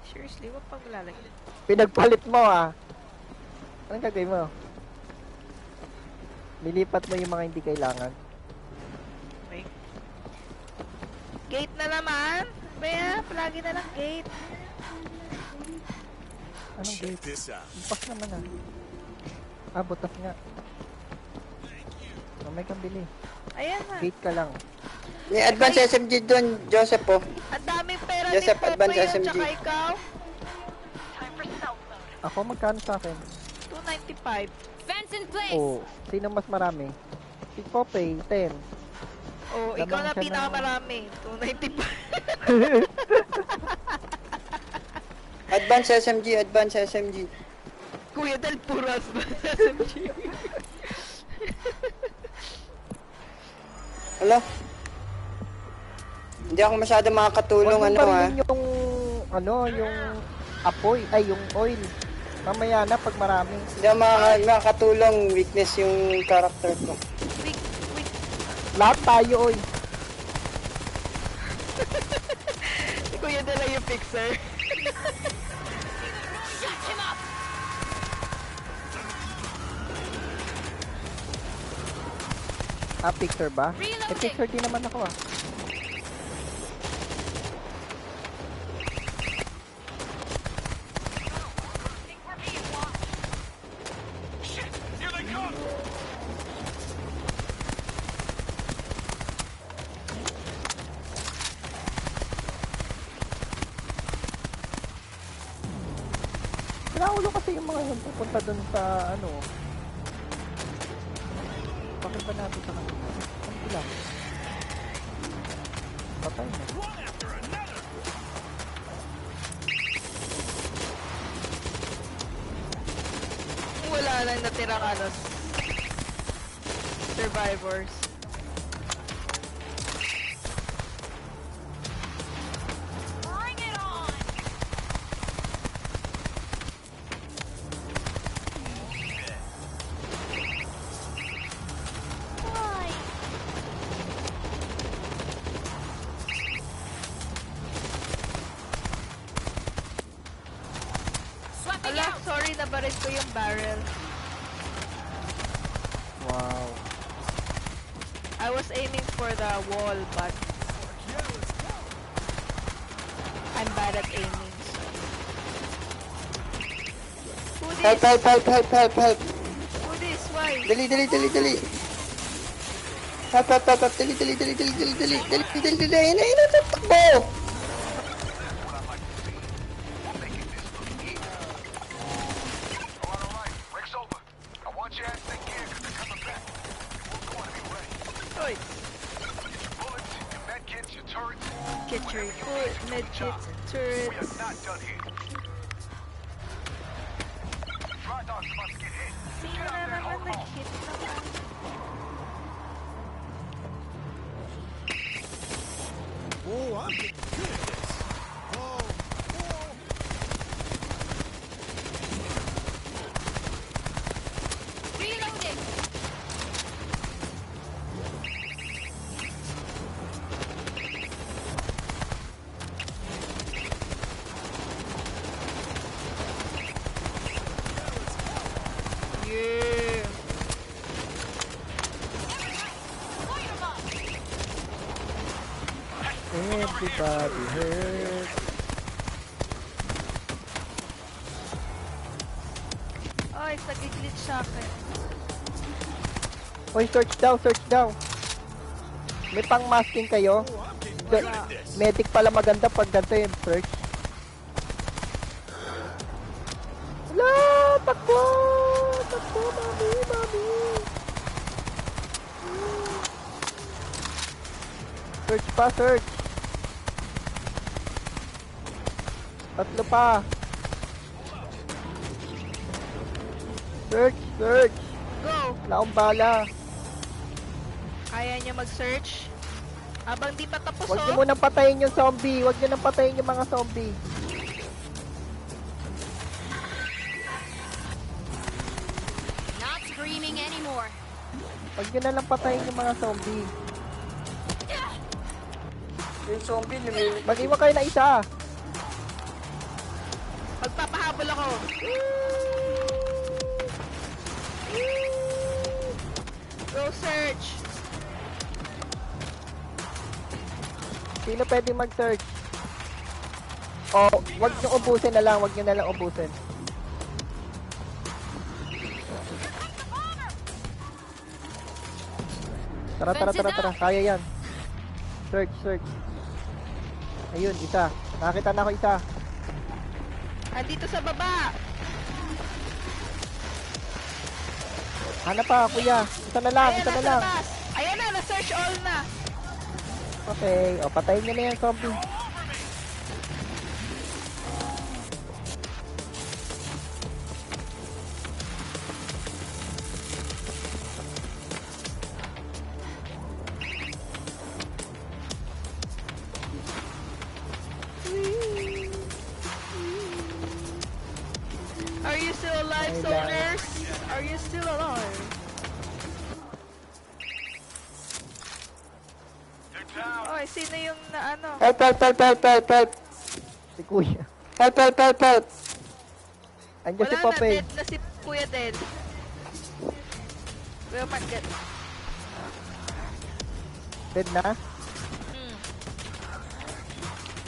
S1: Seriously, wag pang lalagyan.
S2: Pinagpalit mo ah. Anong gagawin mo? Lilipat mo yung mga hindi kailangan.
S1: Okay. Gate na naman. Baya, palagi na lang gate.
S2: Anong
S6: Check
S2: gate?
S6: this out.
S2: Bukas naman ah. Ah, butas nga. May kang bili.
S1: Ayan na.
S2: Gate ka lang.
S3: May advanced SMG doon, Joseph po.
S1: Ang daming pera ni
S3: Joseph,
S1: Popo
S3: advance
S1: yun,
S3: SMG.
S1: tsaka ikaw.
S2: Ako magkano sa akin?
S1: 295.
S5: Fence in place.
S2: Oh, sino mas marami? Si Popeye, 10.
S1: Oh, ikaw
S2: Lamang
S1: na
S2: siya
S1: pinakamarami. 295.
S3: Advanced SMG.
S1: Kuya Del, puro SMG.
S3: Hala? Hindi ako masyado makakatulong
S2: Huwag
S3: ano
S2: mong
S3: ha.
S2: barilin yung apoy, ay yung oil. Mamaya na pag marami.
S3: Hindi ako makakatulong, weakness yung character ko.
S1: Wait.
S2: Lahat tayo, oy.
S1: Si Kuya Del ay yung fixer.
S5: Shut him up.
S2: Ah, picture ba?
S5: Reloading.
S2: Eh, picture din naman ako ah.
S6: Shit! Here they come!
S2: Pinaulo kasi yung mga yun pupunta dun sa ano. Bakit ba natin sa kanila? Ano sila? Patay na.
S6: One after another!
S1: wala nang natirang ano, survivors.
S5: Bring it on! Why? Swapping
S1: Ala,
S5: out!
S1: sorry, nabarit ko yung barrel.
S2: Wow.
S1: I was aiming for the wall, but I'm bad at aiming. Who
S3: Help,
S1: this?
S3: help, help, help, help, help.
S1: Who this? Why?
S3: Dali, dali, dali, dali. Help, help, help, help. Dali, dali, dali, dali, dali, dali, dali, dali, dali, dali, dali, takbo!
S4: Alright, break's over. I want you at that gear because they're coming back. You won't want to be ready.
S1: Oi,
S4: Get your bullets, your med kits, your turrets.
S1: get your foot, medkits,
S4: We
S1: turrets.
S4: are not done here. Dry dogs about to get hit.
S1: Sino
S4: Get out
S1: na
S4: there and hold
S1: naman
S4: 'em off.
S1: nag-hit naman?
S6: Oh, I'm getting good at this. Oh, oh.
S5: Reloading!
S1: Yeah.
S5: Light 'em up!
S2: Everybody hurt.
S1: Ay, nag-glitch sa akin.
S2: Oy, search daw, search daw. May pang-masking kayo?
S6: Oh, I'm getting
S2: The-
S6: good at this.
S2: medic pala maganda pag ganito yung search. Wala! Takbo! Takbo, mami, mami! Search pa, search! Tatlo pa! Search, search!
S1: Go!
S2: Wala akong bala.
S1: Kaya niyo mag-search? Habang di pa tapos,
S2: Huwag niyo
S1: oh.
S2: munang patayin yung zombie. Huwag niyo nang patayin yung mga zombie.
S5: Not screaming anymore.
S2: Huwag niyo na lang patayin yung mga zombie.
S3: Yung zombie, lumilipad.
S2: Mag-iwan kayo na isa.
S1: Magpapahabol ako. Go search.
S2: Sino pwede mag-search? O, wag niyo ubusin na lang. Wag niyo na lang ubusin. Tara, tara, tara, tara. Kaya yan. Search, search. Ayun, isa. Nakakita na ako isa.
S1: Andito sa baba.
S2: Hanap pa, kuya. Isa na lang,
S1: Ayan,
S2: isa na
S1: nasa
S2: lang.
S1: labas. Ayan na, na-search all na.
S2: Okay. O, patayin niyo na yan, zombie.
S1: Are you still alive,
S2: Ay,
S1: soldiers? Are you still alive?
S4: They're down.
S1: Oy, sino yung na ano?
S3: Help, help, help, help, help, help.
S2: Si kuya.
S3: Help, help, help, help.
S2: Andiyan si
S1: Wala na,
S2: Popeye.
S1: dead na si Kuya Dead. Kuya Market.
S2: Dead na?
S1: Hmm.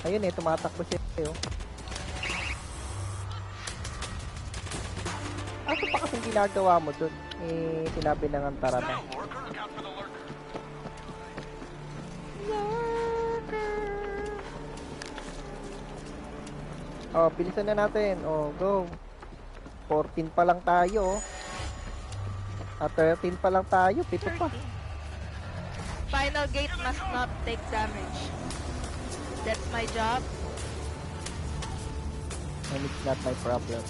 S2: Ayun eh, tumatakbo siya eh. Oh. Ano pa kasing ginagawa mo dun? Eh, sinabi na nga tara na.
S4: Now, lurker, look out for the lurker.
S2: Oh, bilisan na natin. Oh, go. 14 pa lang tayo. Oh. 13 pa lang tayo. 7 pa.
S1: Final gate must not take damage. That's my job.
S2: And it's not my problem.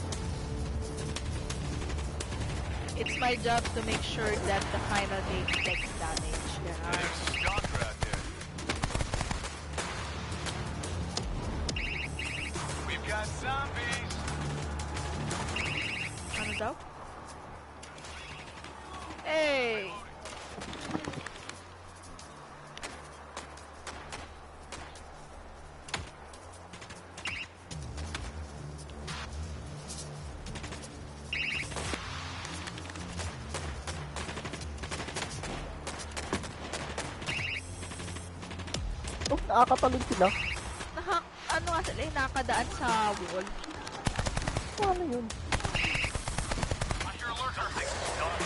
S1: It's my job to make sure that the final game takes damage. Ganun.
S6: There's a stalker out there. We've got zombies.
S1: Ano daw? Hey!
S2: Oh, nakakatalon sila.
S1: Ano nga sila, nakakadaan sa wall.
S2: Paano yun?
S6: On your alert, everything. Done.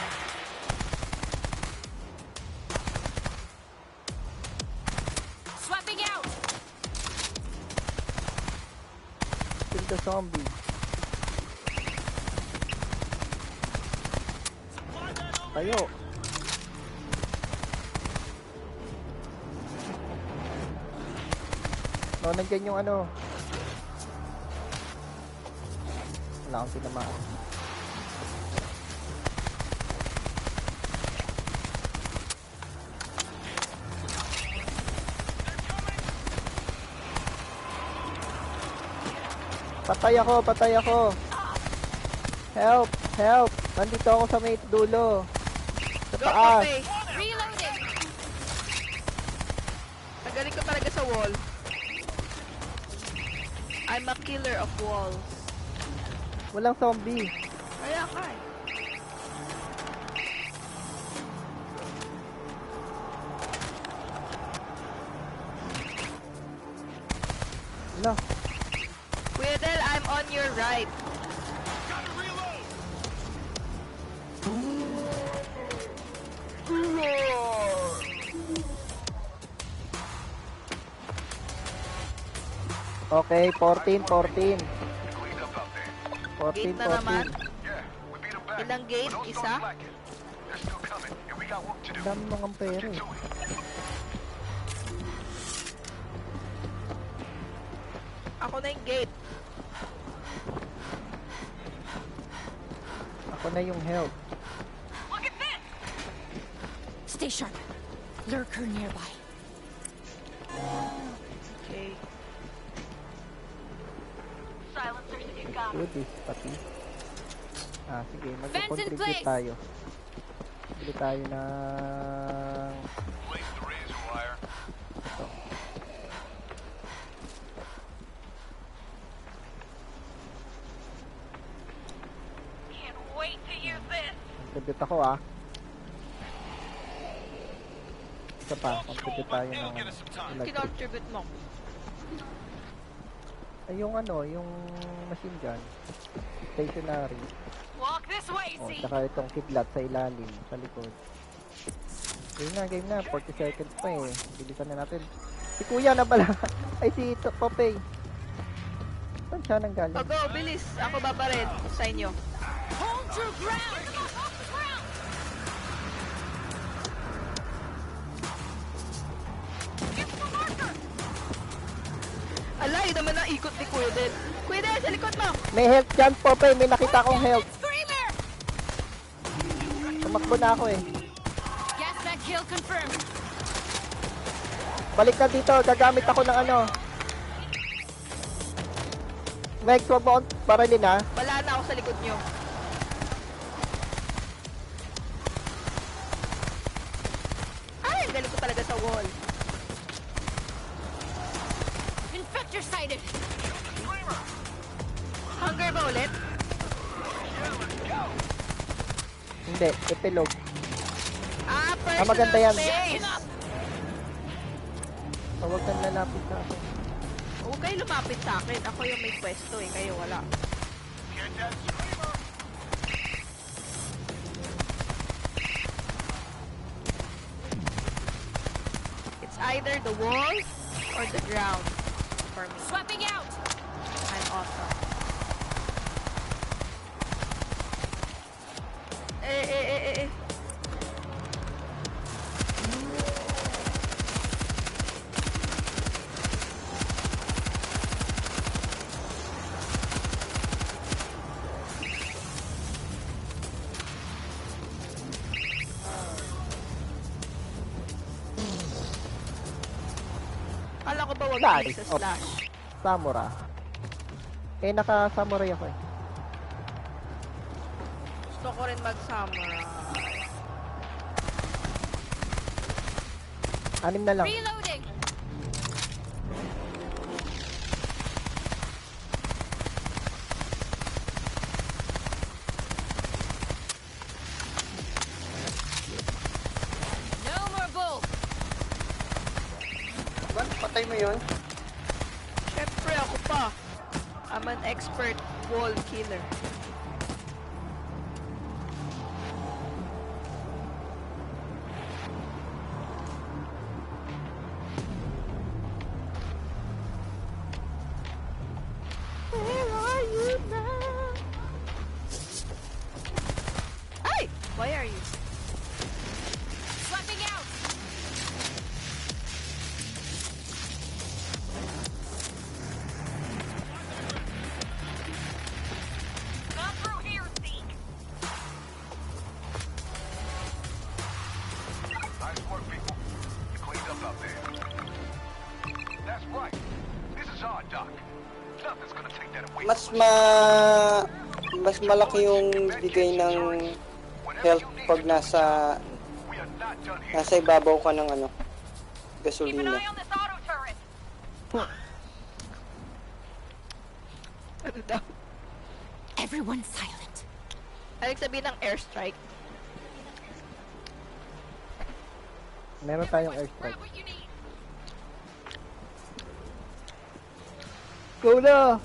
S5: Swapping out.
S2: Kill the zombie. Tayo. No, nandyan yung ano. Wala akong tinamaan. Patay ako, patay ako. Help, help. Nandito ako sa may dulo. Sa
S1: Go,
S2: taas.
S1: Poppy!
S5: Reloading.
S1: Magaling ko talaga sa wall. I'm a killer of walls.
S2: Walang zombie.
S1: Kaya ka eh.
S2: Wala.
S1: Kuya Del, I'm on your right.
S6: Gotta reload.
S2: Okay, 14, 14.
S4: Cleaned up out there.
S2: 14,
S1: Gate na naman.
S2: 14.
S4: Yeah, we beat them back.
S1: Ilang gate?
S4: But don't
S1: Isa?
S4: start slacking. They're still coming, and we got work to do.
S2: Dami mga pera eh.
S4: To it.
S1: Ako na yung gate.
S2: Ako na yung help.
S5: Stay sharp. Lurker nearby.
S1: Okay.
S2: Good is pati. Ah, sige.
S5: Fence in
S2: Mag-contribute
S5: place.
S2: tayo. Bili tayo ng...
S6: Place the razor wire.
S2: Ito. Contribute ako ah. Isa pa. Contribute tayo ng...
S6: It'll get us some time.
S2: electric.
S1: Kinontribute mo.
S2: Ay, yung ano, yung machine gun. Stationary.
S5: Walk this way,
S2: Oh, saka itong kidlat sa ilalim, sa likod. Game na. 40 seconds pa eh. Bilisan na natin. Si Kuya na pala. Ay, si Popeye. Saan siya nang galing?
S1: O go, bilis. Ako babaril sa inyo.
S5: Hold your ground.
S1: Ala, yun naman ang ikot ni Kuya Del. Kuya Del, sa likod mo!
S2: May health dyan, Popeye. May nakita akong health.
S5: Screamer.
S2: Tumakbo na ako eh.
S5: Gas back kill confirmed.
S2: Balik ka dito. Gagamit ako ng ano. Meg, huwag mo akong barilin ha.
S1: Wala na ako sa likod nyo. Ay, ang galing ko talaga sa wall.
S5: Infector sighted.
S1: Hunger ba ulit?
S2: Hindi, epilog.
S1: Personal
S2: maganda yan.
S1: space!
S2: Huwag kang lalapit sa akin.
S1: Huwag kayo lumapit sa akin. Ako yung may pwesto eh, kayo wala.
S6: Get that screamer.
S1: It's either the wall or the ground for me.
S5: Swapping out.
S1: I'm awesome. Eh. wag
S2: Nice.
S1: sa slash.
S2: Samura. Eh, naka-samurai ako eh.
S1: Gusto ko rin mag-samurai.
S2: 6 na lang.
S5: Reloading. No more bull.
S3: Ba't patay mo yun?
S1: Siyempre, ako pa. I'm an expert wall killer. Where are you now? Ay! Why are you?
S5: Swapping out. Not through here, Zeke.
S4: Nice work, people. You cleaned up out there. That's right. This is our dock. Nothing's gonna take that away.
S3: Mas malaki yung bigay ng health pag nasa
S4: We are not done here.
S3: nasa ibabaw ka ng
S5: Keep an
S3: gasolina.
S5: eye on this auto turret.
S1: Ano daw?
S5: Everyone silent.
S1: Ano sabihin ng airstrike?
S2: Meron tayong airstrike.
S5: What you need.
S2: Go na!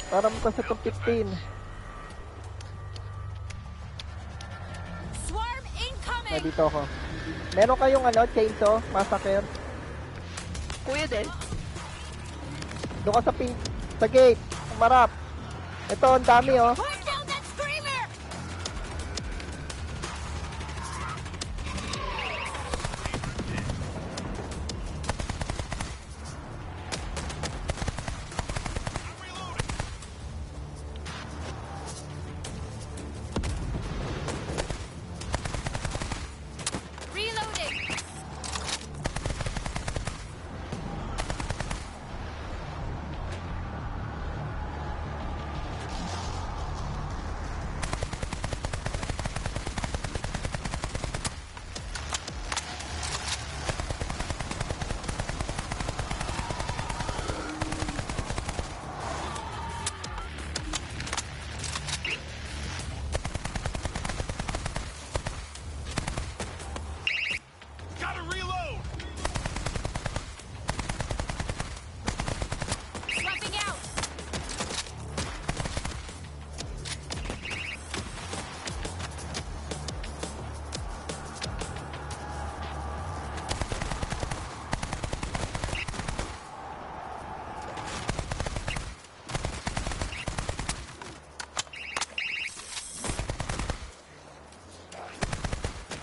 S2: Para mo kasi itong 15.
S5: Swarm incoming.
S2: Nandito ako. Meron kayong chainsaw, massacre.
S1: Kuya din.
S2: Doon ka sa gate. Umarap. Ito, ang dami oh.
S5: Put down that screamer. Reloading.
S6: Gotta reload.
S5: Swapping out.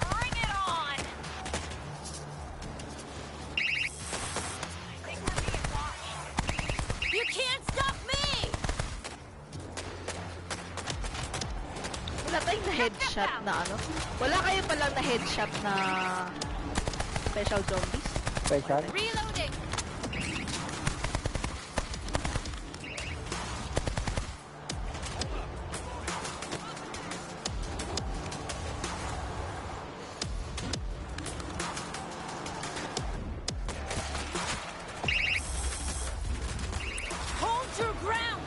S5: Bring it on. I think we're being watched. You can't stop me.
S1: Wala tayong na-headshot na ano? Wala kayo palang na-headshot na special zombies?
S2: Special.
S5: Reloading. Hold your ground.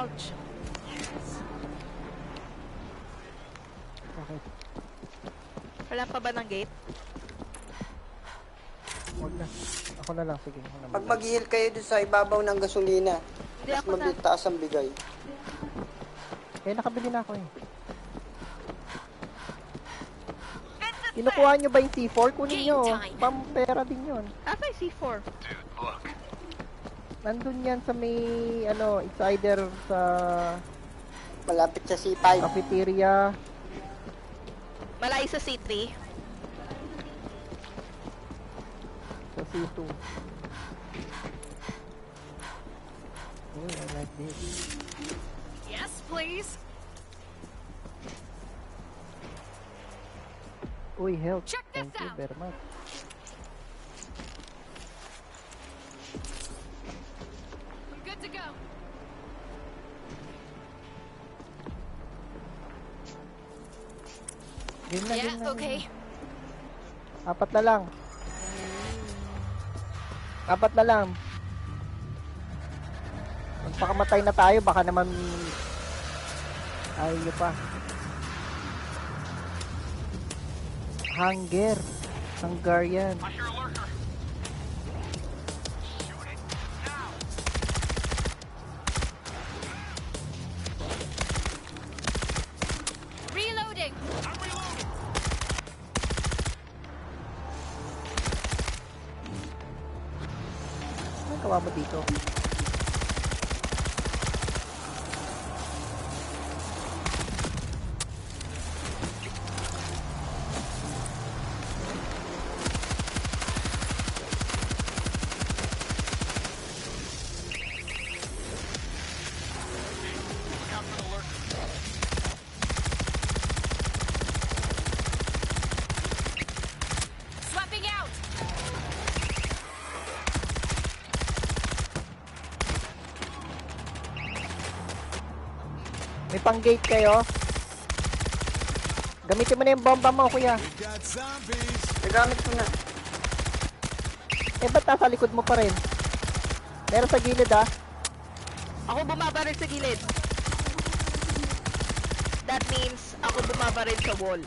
S1: Ouch.
S2: Okay.
S1: Wala pa ba ng gate?
S2: Huwag na. Ako na lang. Sige. Ako na
S3: Pag mag-heal kayo doon sa ibabaw ng gasolina,
S1: Hindi
S3: mas
S1: ako na.
S3: mabitaas ang bigay.
S2: Eh, nakabili na ako eh. Kinukuha nyo ba yung C4? Kunin nyo.
S5: Game time.
S2: Pampera din yun.
S1: Asa yung C4?
S4: Dude, look.
S2: Nandun yan sa may, ano, it's either sa
S3: Malapit sa C5.
S2: cafeteria.
S1: Malayo sa C3.
S2: Sa C2. Oh, I like this.
S5: Yes, please.
S2: Uy, help.
S5: Check this
S2: Thank you
S5: out.
S2: very much.
S5: I'm good to go.
S2: Game na, game
S5: Yeah,
S2: na.
S5: okay.
S2: Apat na lang. Apat na lang. Magpakamatay na tayo, baka naman ayaw nyo pa. Hunger. Hungarian.
S6: I hear a lurker. Shoot it now.
S5: Reloading.
S6: I'm reloading.
S2: Anong gawa mo dito?
S6: Look out for the lurker.
S5: Swapping out.
S2: May pang-gate kayo? Gamitin mo na yung bomba mo, kuya.
S6: Got zombies.
S3: Nagamit ko na.
S2: Eh, ba't nasa likod mo pa rin? Meron sa gilid, ah.
S1: Ako bumabaril sa gilid. That means ako bumabaril sa wall.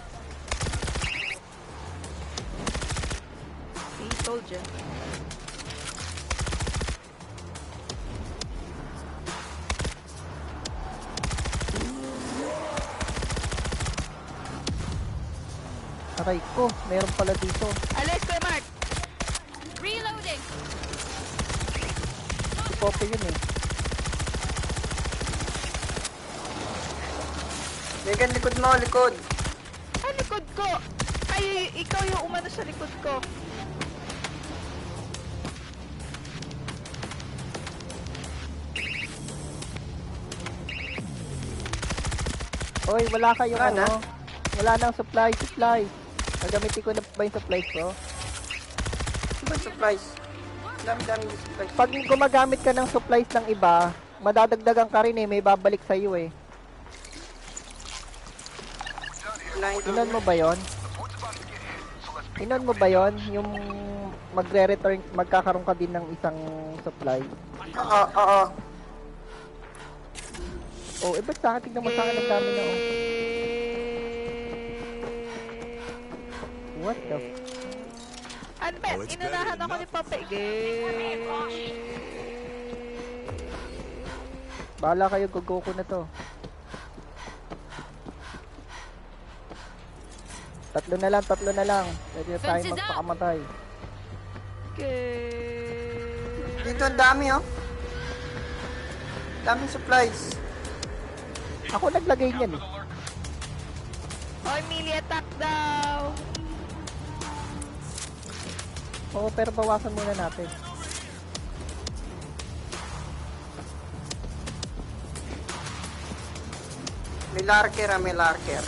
S1: See, told you.
S2: Aray ko, meron pala dito.
S1: Alis, Kuya Mark!
S5: Reloading.
S2: Si Poppy yun eh.
S3: Megan, likod mo, likod.
S1: Ay, likod ko! Ay, ikaw yung umano sa likod ko.
S2: Oy, wala kayong
S3: Wala na?
S2: ano. Wala nang supply. Gagamitin ko na ba yung supplies ko?
S3: Ano supplies? Dami-dami yung supplies.
S2: Pag gumagamit ka ng supplies ng iba, madadagdagan ka rin eh. May babalik sa'yo eh. Inon mo ba yon? Inon mo ba yon? Yung magre-return, magkakaroon ka din ng isang supply.
S3: Oo, oo.
S2: Oh, eh ba't sa akin? Tignan mo sa akin ang dami na oh. What the f...
S1: Ano ba?
S6: Oh, it's
S1: Inunahan
S6: better
S1: ako
S6: than
S1: ni Poppy.
S2: Bahala kayo, Goku na to. Tatlo na lang. Pwede na tayo
S5: Fence is up.
S2: magpakamatay.
S3: Dito ang dami, oh. Daming supplies.
S2: Ako naglagay niyan eh.
S1: Oy, melee attack daw!
S2: Oo, pero bawasan muna natin.
S3: May larker, may larker.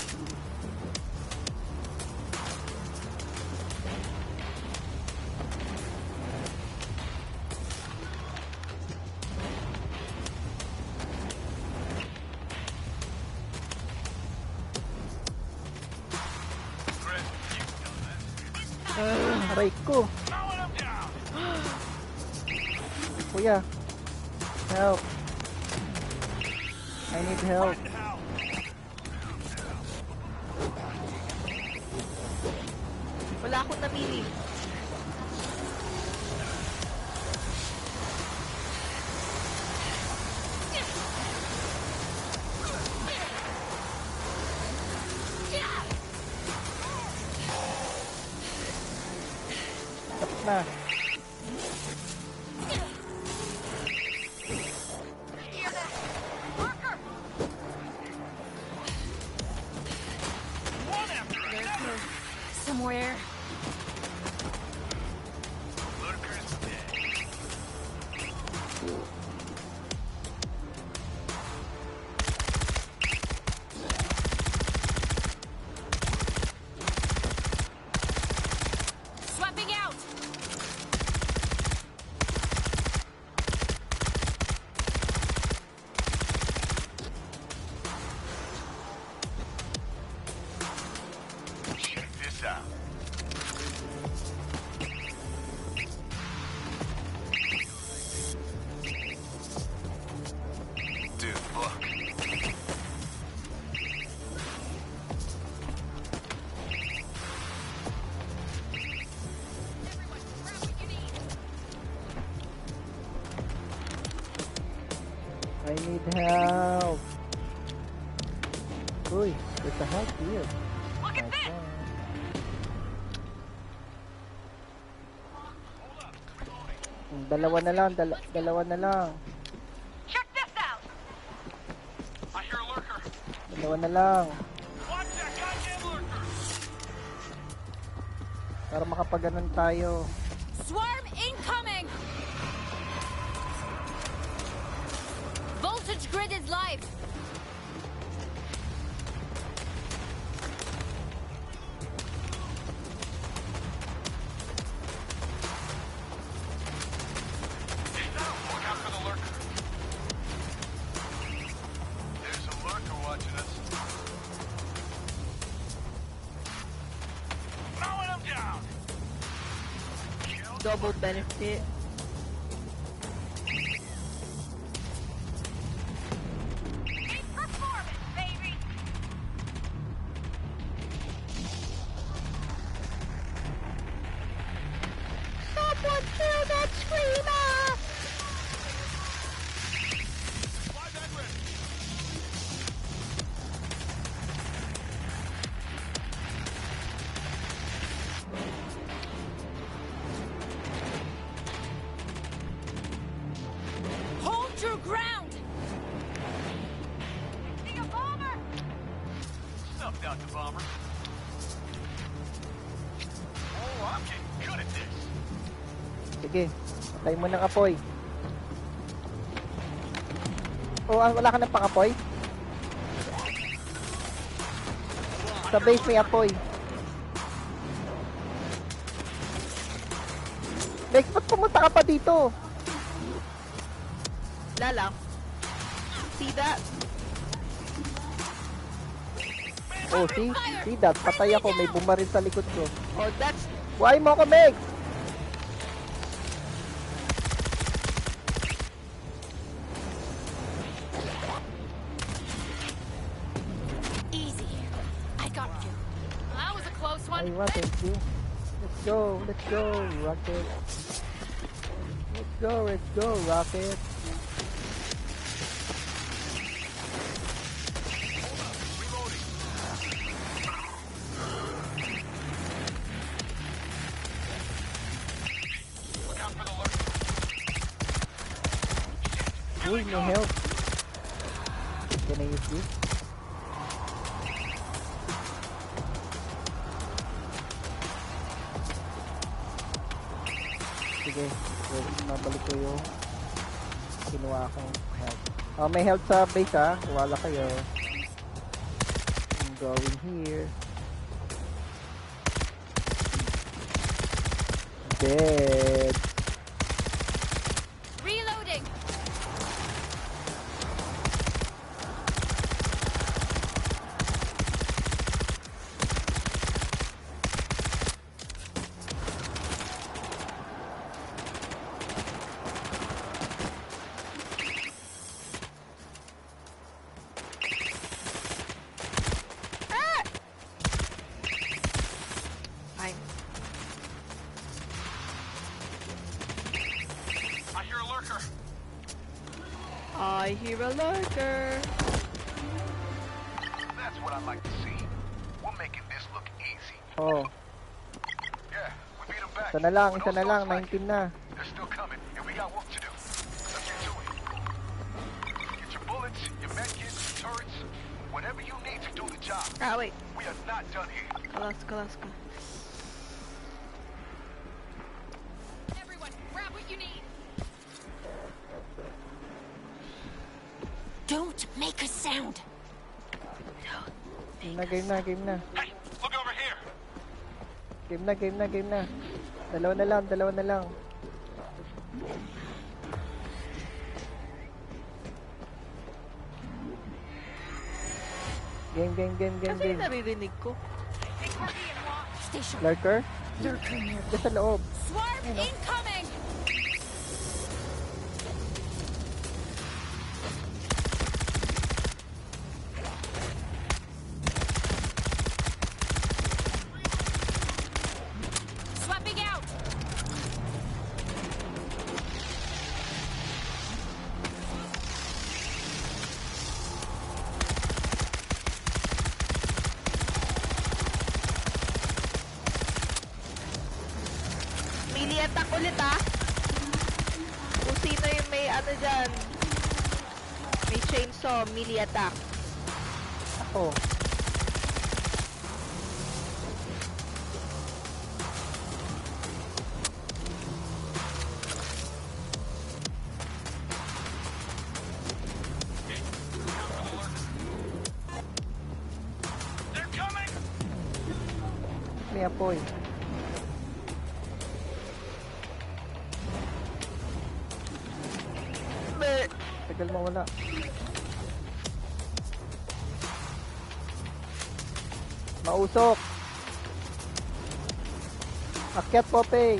S2: Aray ko. Kuya. Help. I need help.
S6: Find help.
S1: Wala akong namili.
S2: Tapos na.
S6: One after another.
S5: Somewhere.
S6: Lurker's dead.
S5: Swapping out.
S6: Check this out. Dude, look.
S2: I need help. Uy, there's a help here.
S5: Look at this.
S2: Dalawa na lang, dalawa na lang.
S5: Check this out.
S6: I hear a lurker.
S2: Dalawa na lang.
S6: Watch that goddamn lurker.
S2: Para makapaganon tayo.
S5: Swarm incoming. Voltage grid is live.
S6: Look out for the lurker. There's a lurker watching us. Throwing him down.
S1: Double benefit.
S5: Peak performance, baby.
S1: Someone kill that screamer!
S6: Fly back ready.
S5: Hold your ground. See a bomber.
S6: Snuffed out the bomber. Oh, I'm getting good at this.
S2: Sige, patay mo ng apoy. Oh, wala ka ng pang-apoy? Sa base may apoy. Bex, ba't pumunta ka pa dito?
S1: Wala lang. See that?
S2: Oh, see that? Patay ako, may bumaril sa likod ko.
S1: Oh, that's...
S2: Buhay mo ako, Meg!
S5: Easy. I got you. That was a close one.
S2: Ay, thank you. Let's go, Rocket. Let's go, Rocket.
S6: Look out for the lurker.
S2: Uy, may help. Can I use this? Sige, mabalik ko yung kinuha akong health. Oh, may health sa base ha. Wala kayo. I'm going here. Dead.
S5: Reloading.
S1: hear a lurker.
S4: That's what I like to see. We're making this look easy.
S2: Oh,
S4: Yeah, we beat them back.
S2: isa na lang,
S4: But
S2: isa
S4: don't
S2: na lang,
S4: start slacking.
S2: 19 na.
S4: They're still coming, and we got work to do. Let's get to it. Get your bullets, your medkits, turrets, whatever you need to do the job.
S1: Ah, wait.
S4: We are not done here.
S1: Kalas ka.
S5: Everyone, grab what you need. Don't make a sound.
S2: Game na.
S6: Hey, look over here.
S2: Game na. Dalawa na lang. Game.
S1: Kasi yung naririnig ko.
S5: Station.
S2: Lurker? Diyan sa loob.
S5: Swarm incoming. Swapping out.
S1: Melee attack ulit ah. Kung sino yung may ano dyan. May chainsaw, melee attack.
S2: Ako.
S6: They're coming.
S2: May apoy. Tagal mawala. Mausok. Akyat, Popey.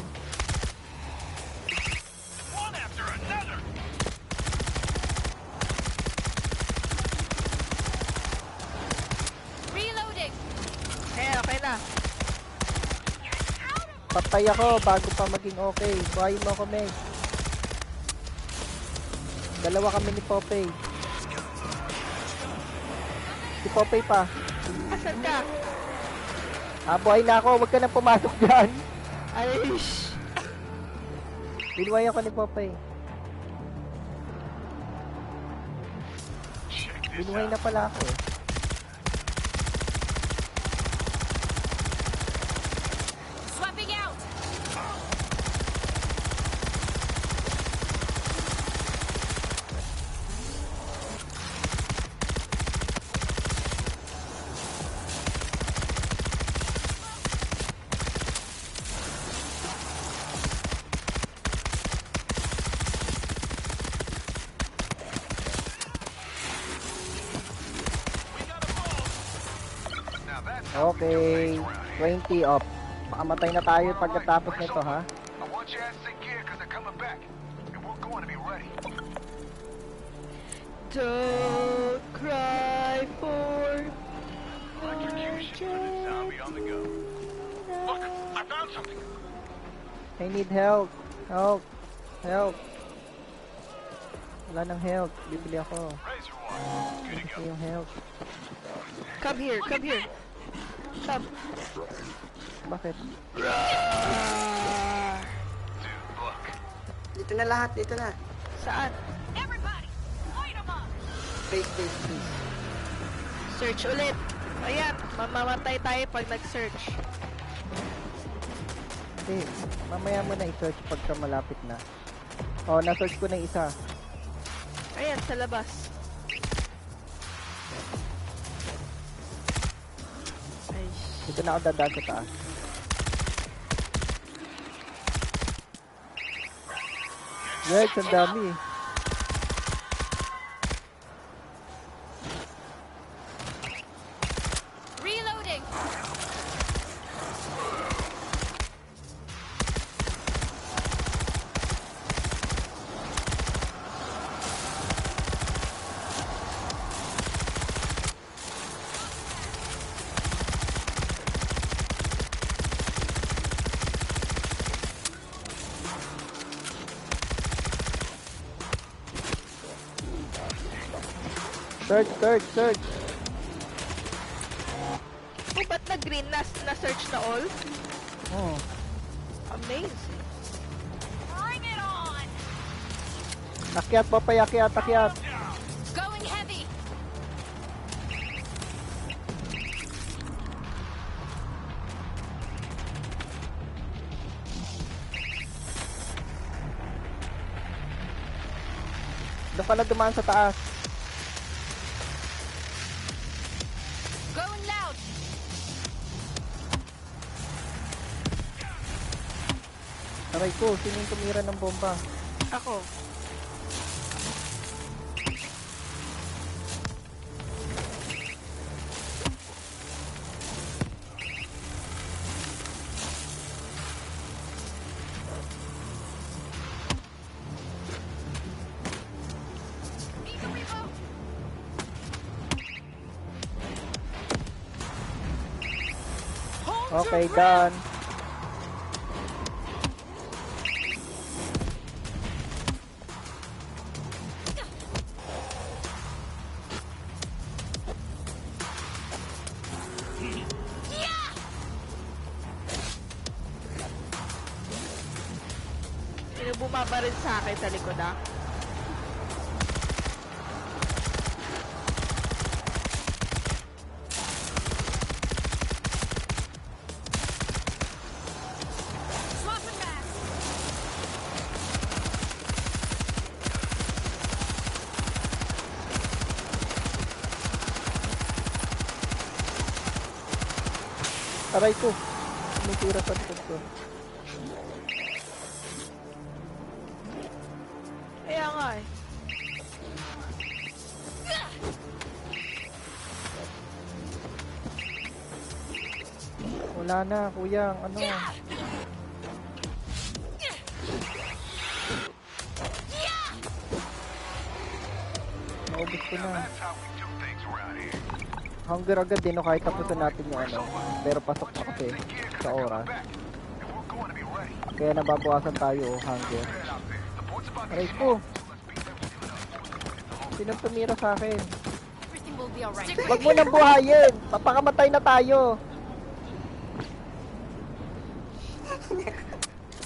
S6: One after another.
S5: Reloading.
S1: Okay na.
S2: Patay ako bago pa maging okay. Buhayin mo ako, Meg. Dalawa kami ni Popey. Si Popey pa.
S1: Asan ka?
S2: Buhay na ako. Huwag ka nang pumasok dyan.
S1: Aish.
S2: Binuhay ako ni Popey. Binuhay na pala ako.
S5: Swapping out.
S4: Now that's
S2: Okay. 20 up. Makamatay na tayo pagkatapos nito, ha?
S4: I want your ass in gear because they're coming back. And we're going to be ready.
S1: Don't cry for
S4: Electrocution. Zombie on the go.
S6: Look, I found something.
S2: I need help. Help. Wala nang help. Bibili ako.
S4: Razor wire. Good to
S2: Ito
S4: go.
S2: yung help.
S1: Come here. Come.
S2: Bakit?
S4: Dude, look.
S3: Dito na lahat, dito na.
S1: Saan?
S5: Everybody, light 'em up.
S3: Face.
S1: Search ulit. Ayan, mamamatay tayo pag nag-search.
S2: Hindi. Mamaya mo na i-search pagka malapit na. Oh, na-search ko na yung isa.
S1: Ayan, sa labas. Aish.
S2: Dito na ako dadaan sa taas. Yes, ang dami.
S5: Reloading.
S2: Search.
S1: Oh, ba't na green na search na all?
S2: Oh.
S1: Amazing.
S5: Bring it on!
S2: Akyat, Popeye, akyat.
S5: Going heavy!
S2: Doon ka na dumaan sa taas.
S5: Going loud!
S2: Aray ko, sino yung tumira ng bomba?
S1: Ako.
S5: Need to reload! Hold
S2: Okay,
S5: your ground!
S2: done.
S5: Yeah!
S1: Sino bumabaril sa akin sa likod, ah?
S5: Swapping back!
S2: Aray ko. Tumira sa likod ko.
S1: Kaya nga eh.
S2: Wala na, kuya. Ano? Naubos ko na.
S4: That's how we do things around here.
S2: Hunger agad din, no? Kahit tapusin natin yung ano. Pero pasok na kasi sa oras.
S4: Back. And we're going to be ready.
S2: Kaya nababawasan tayo, oh, hunger.
S4: Head out there. The boat's about to
S2: Aray
S4: get
S2: ko.
S4: on, so let's beat them to it up.
S2: Sino tumira sa akin?
S5: Everything will be alright.
S2: Wag mo nang buhayin! Papakamatay na tayo!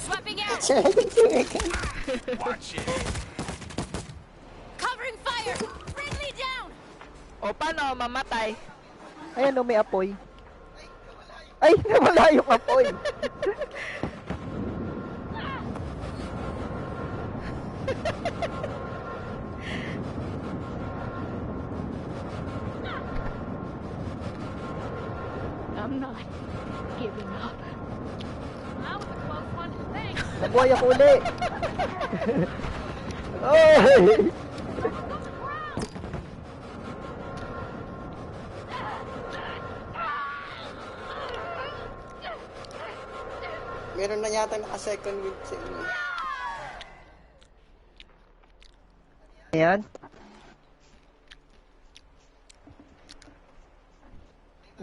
S5: Swapping out!
S6: Watch it.
S5: Covering fire! Friendly down!
S1: O, paano? Mamatay.
S2: Ayan, oh, may apoy. Ay, nawala yung apoy!
S5: I'm not giving up. That was a close one. Thanks.
S2: Nabuhay ako uli! Oy!
S3: Meron na yata naka-second wind sa inyo.
S2: Ayan.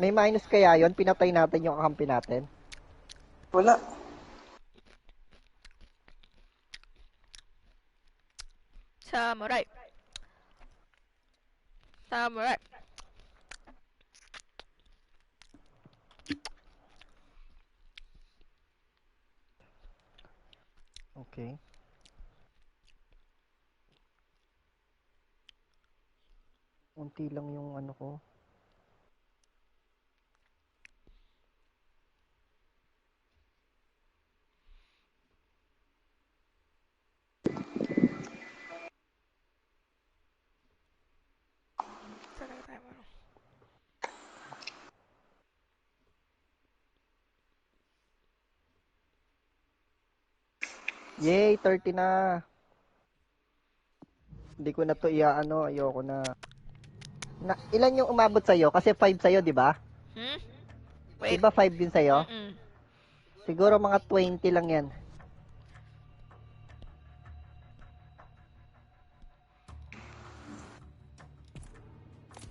S2: May minus kaya yon? Pinatay natin yung kakampi natin.
S3: Wala.
S1: Samurai. Samurai.
S2: Okay. Unti lang yung ano ko.
S1: Talaga tayo mo.
S2: Yay, 30 na. Hindi ko na to iaano, ayoko na. Ilan yung umabot sa'yo? Kasi 5 sa'yo, di ba?
S1: Hmm?
S2: Di
S1: Wait.
S2: ba 5 din sa'yo?
S1: Mm-mm.
S2: Siguro mga 20 lang yan.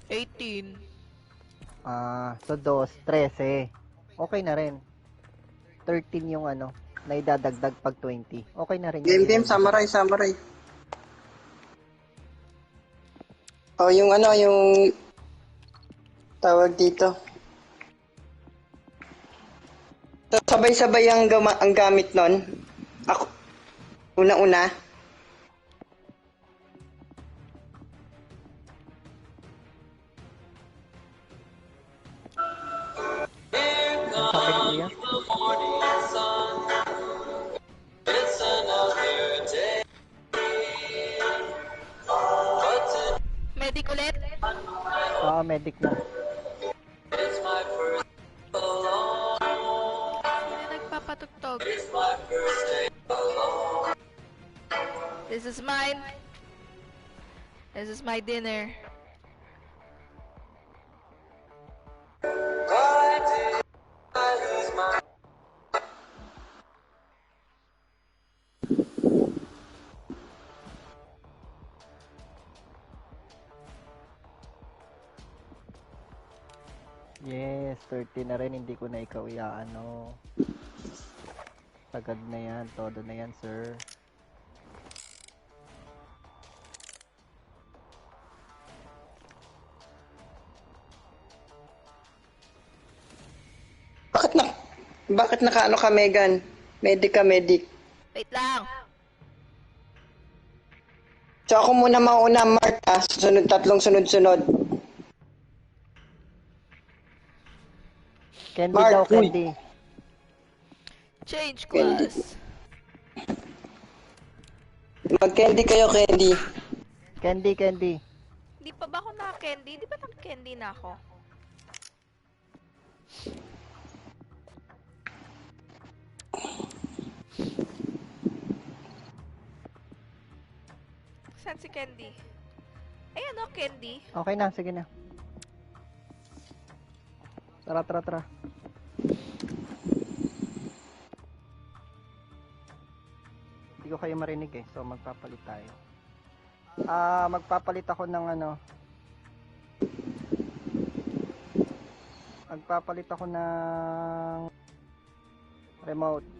S1: $18.
S2: So 2, 13. Okay na rin. 13 yung ano, na idadagdag pag 20. Okay na rin.
S3: Game,
S2: yun.
S3: samurai. O yung ano, yung tawag dito. So, sabay-sabay ang gamit nun. Ako, una-una.
S2: Ang sabi ni Kuya?
S1: Medic ulit.
S2: Oo, medic na.
S1: Sino nagpapatugtog? This is mine. This is my dinner.
S2: Yes, 30 na rin. Hindi ko na ikaw iaano. Sagad na yan. Todo na yan, sir.
S3: Bakit nakaano ka, Megan? Medic ka, medic.
S1: Wait lang.
S3: So ako muna mauna, Mark, ha? Sunod, tatlong sunod-sunod.
S2: Candy
S3: Mark,
S2: daw,
S3: uy.
S2: candy.
S1: Change class.
S3: Mag-candy kayo, candy.
S2: Candy, candy.
S1: Di pa ba ako naka-candy? Di ba naka-candy na ako? Saan si Candy? Ayan o, Candy.
S2: Okay na, sige na. Tara, tara, tara. Hindi ko kayo marinig eh, so magpapalit tayo. Magpapalit ako ng ano. Magpapalit ako ng remote.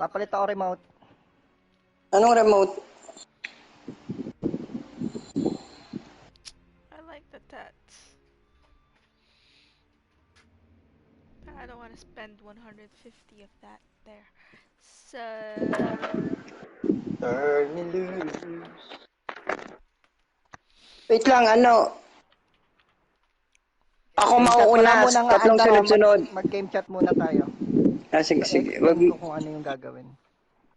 S2: Papalit ako remote.
S3: Anong remote?
S1: I like the tats. I don't want to spend 150 of that there. So...
S3: Turn me loose. Wait lang, ano? Ako mauuna, tatlong sunod-sunod.
S2: Mag-game chat muna tayo.
S3: Sige, sige.
S2: Explain ko kung ano yung gagawin.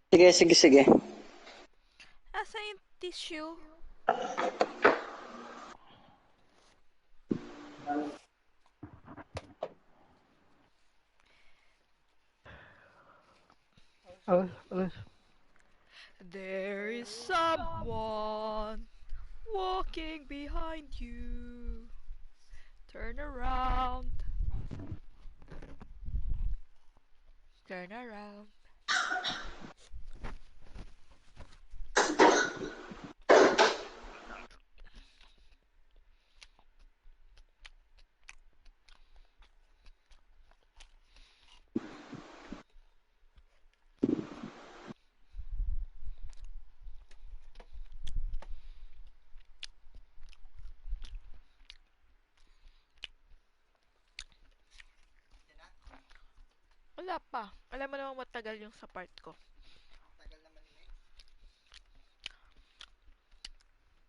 S3: Sige, sige, sige.
S1: Asa yung tissue?
S2: Alas.
S1: There is someone walking behind you. Turn around. Turn around. Wala pa. Alam mo naman matagal yung sa part ko. Tagal naman eh.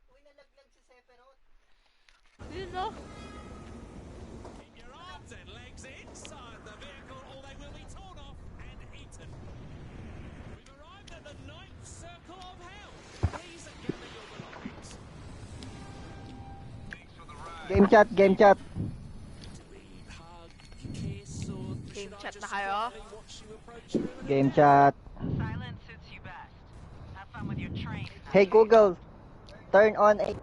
S1: Uy, nalaglag si Sephiroth. Yun no?
S6: Keep your arms and legs inside the vehicle or they will be torn off and eaten. We've arrived at the 9th circle of hell. Please gather your belongings.
S2: Game chat, game chat.
S1: Game chat na kayo?
S2: Game chat.
S7: Silence suits you best. Have fun with your train.
S2: Hey Google, turn on a...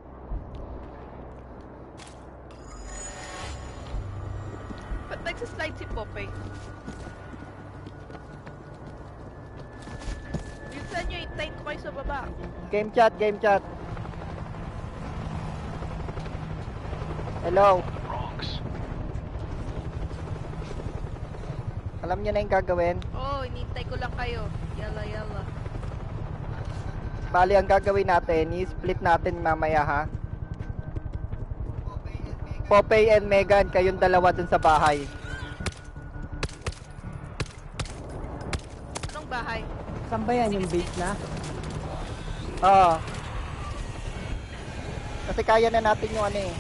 S1: Ba't nagsaslide si Popeye? Yun saan nyo, hintayin ko kayo sa baba.
S2: Game chat, game chat. Hello.
S4: Bronx.
S2: Alam nyo na yung gagawin.
S1: Oh, inintay ko lang kayo. Yala, yala.
S2: Bali, ang gagawin natin, i-split natin mamaya ha. Popeye and Megan, kayong dalawa dun sa bahay.
S1: Anong bahay?
S8: Saan ba yan yung base na?
S2: Oo. Kasi kaya na natin yung ano eh.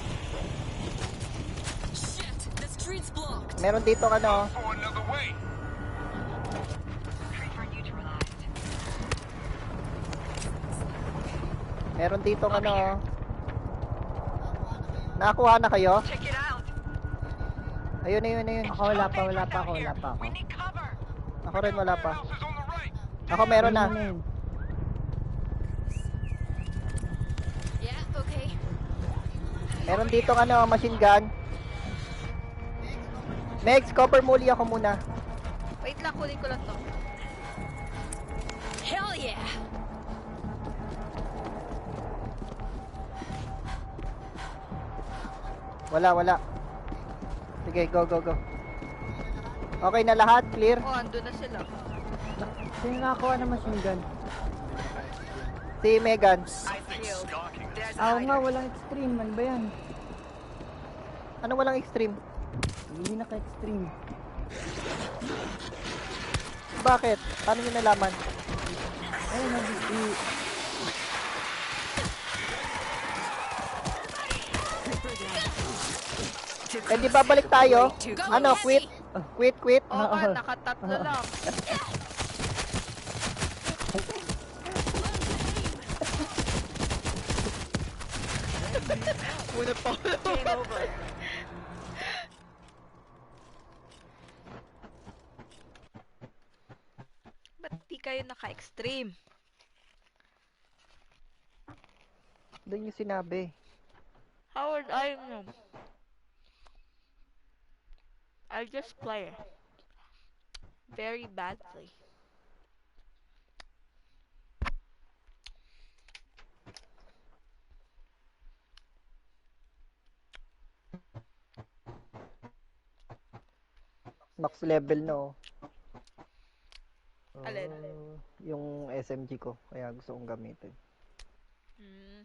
S5: Shit, the street's blocked.
S2: Meron dito ano,
S4: For another way.
S7: Tracer neutralized.
S2: meron dito ano. Nakakuha na kayo?
S7: Check it out.
S2: Ayun, ayun, ayun.
S8: Ako wala pa ako.
S7: We need cover.
S2: Ako rin wala pa.
S4: House is on the right.
S2: Ako meron na.
S8: Ano yun?
S5: Yeah, okay.
S2: Meron dito ano, machine gun. Megs, copper muli ako muna.
S1: Wait lang, kunin ko lang to.
S5: Hell yeah.
S2: Wala. Sige, go. Okay na lahat? Clear?
S1: Oh, andun na sila.
S8: Sino nakakuha ng machine gun?
S2: Si Megan.
S8: Oo nga, walang extreme. Ano ba yan?
S2: Ano walang extreme?
S8: Hindi naka-extreme.
S2: Bakit? Paano nyo nalaman?
S8: Ayun,
S2: Eh di babalik tayo? Ano, quit? Quit?
S1: Oo nga, nakatatlo lang. Muna pa. Game over. Ba't di kayo naka-extreme?
S2: Doon yung sinabi.
S1: Howard, I know. I just play very badly.
S2: Max level no.
S1: Alin?
S2: Yung SMG ko. Kaya gusto kong gamitin.
S1: Hmm.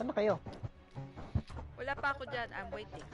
S2: Saan na kayo?
S1: Wala pa ako dyan. I'm waiting.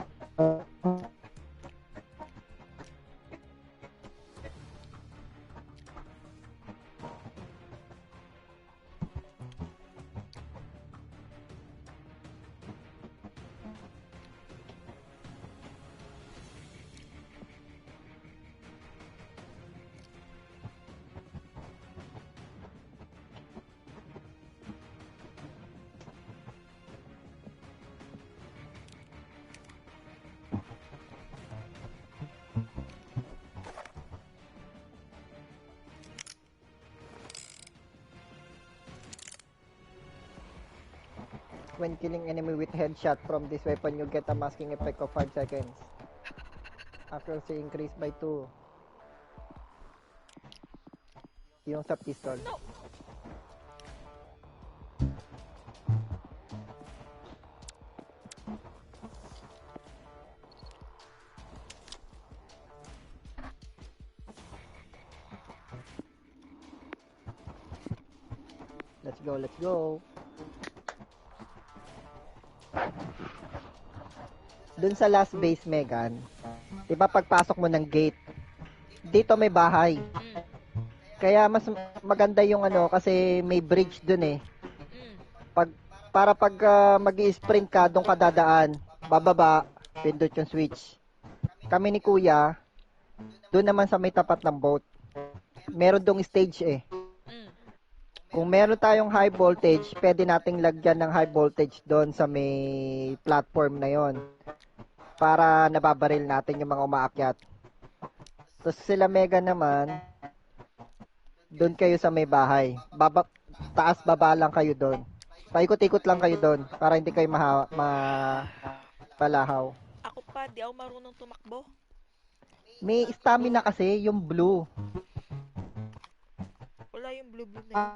S2: When killing enemy with headshot from this weapon, you get a masking effect of 5 seconds. Accuracy increased by 2. Yung sa pistol.
S1: No.
S2: Let's go. Dun sa last base, Megan, di ba pagpasok mo ng gate, dito may bahay.
S1: Mm.
S2: Kaya mas maganda yung ano, kasi may bridge dun eh.
S1: Mm.
S2: Para pag mag-i-sprint ka, doon ka dadaan, bababa, pindot yung switch. Kami ni Kuya, Doon naman sa may tapat ng boat. Meron dong stage eh.
S1: Mm.
S2: Kung meron tayong high voltage, pwede nating lagyan ng high voltage doon sa may platform na yon para nababaril natin yung mga umaakyat. Tapos sila Mega naman, doon kayo sa may bahay. Taas baba lang kayo doon. Paikot-ikot lang kayo doon para hindi kayo palahaw.
S1: Ako pa, di ako marunong tumakbo.
S2: May stamina kasi yung blue.
S1: Wala yung blue na yun.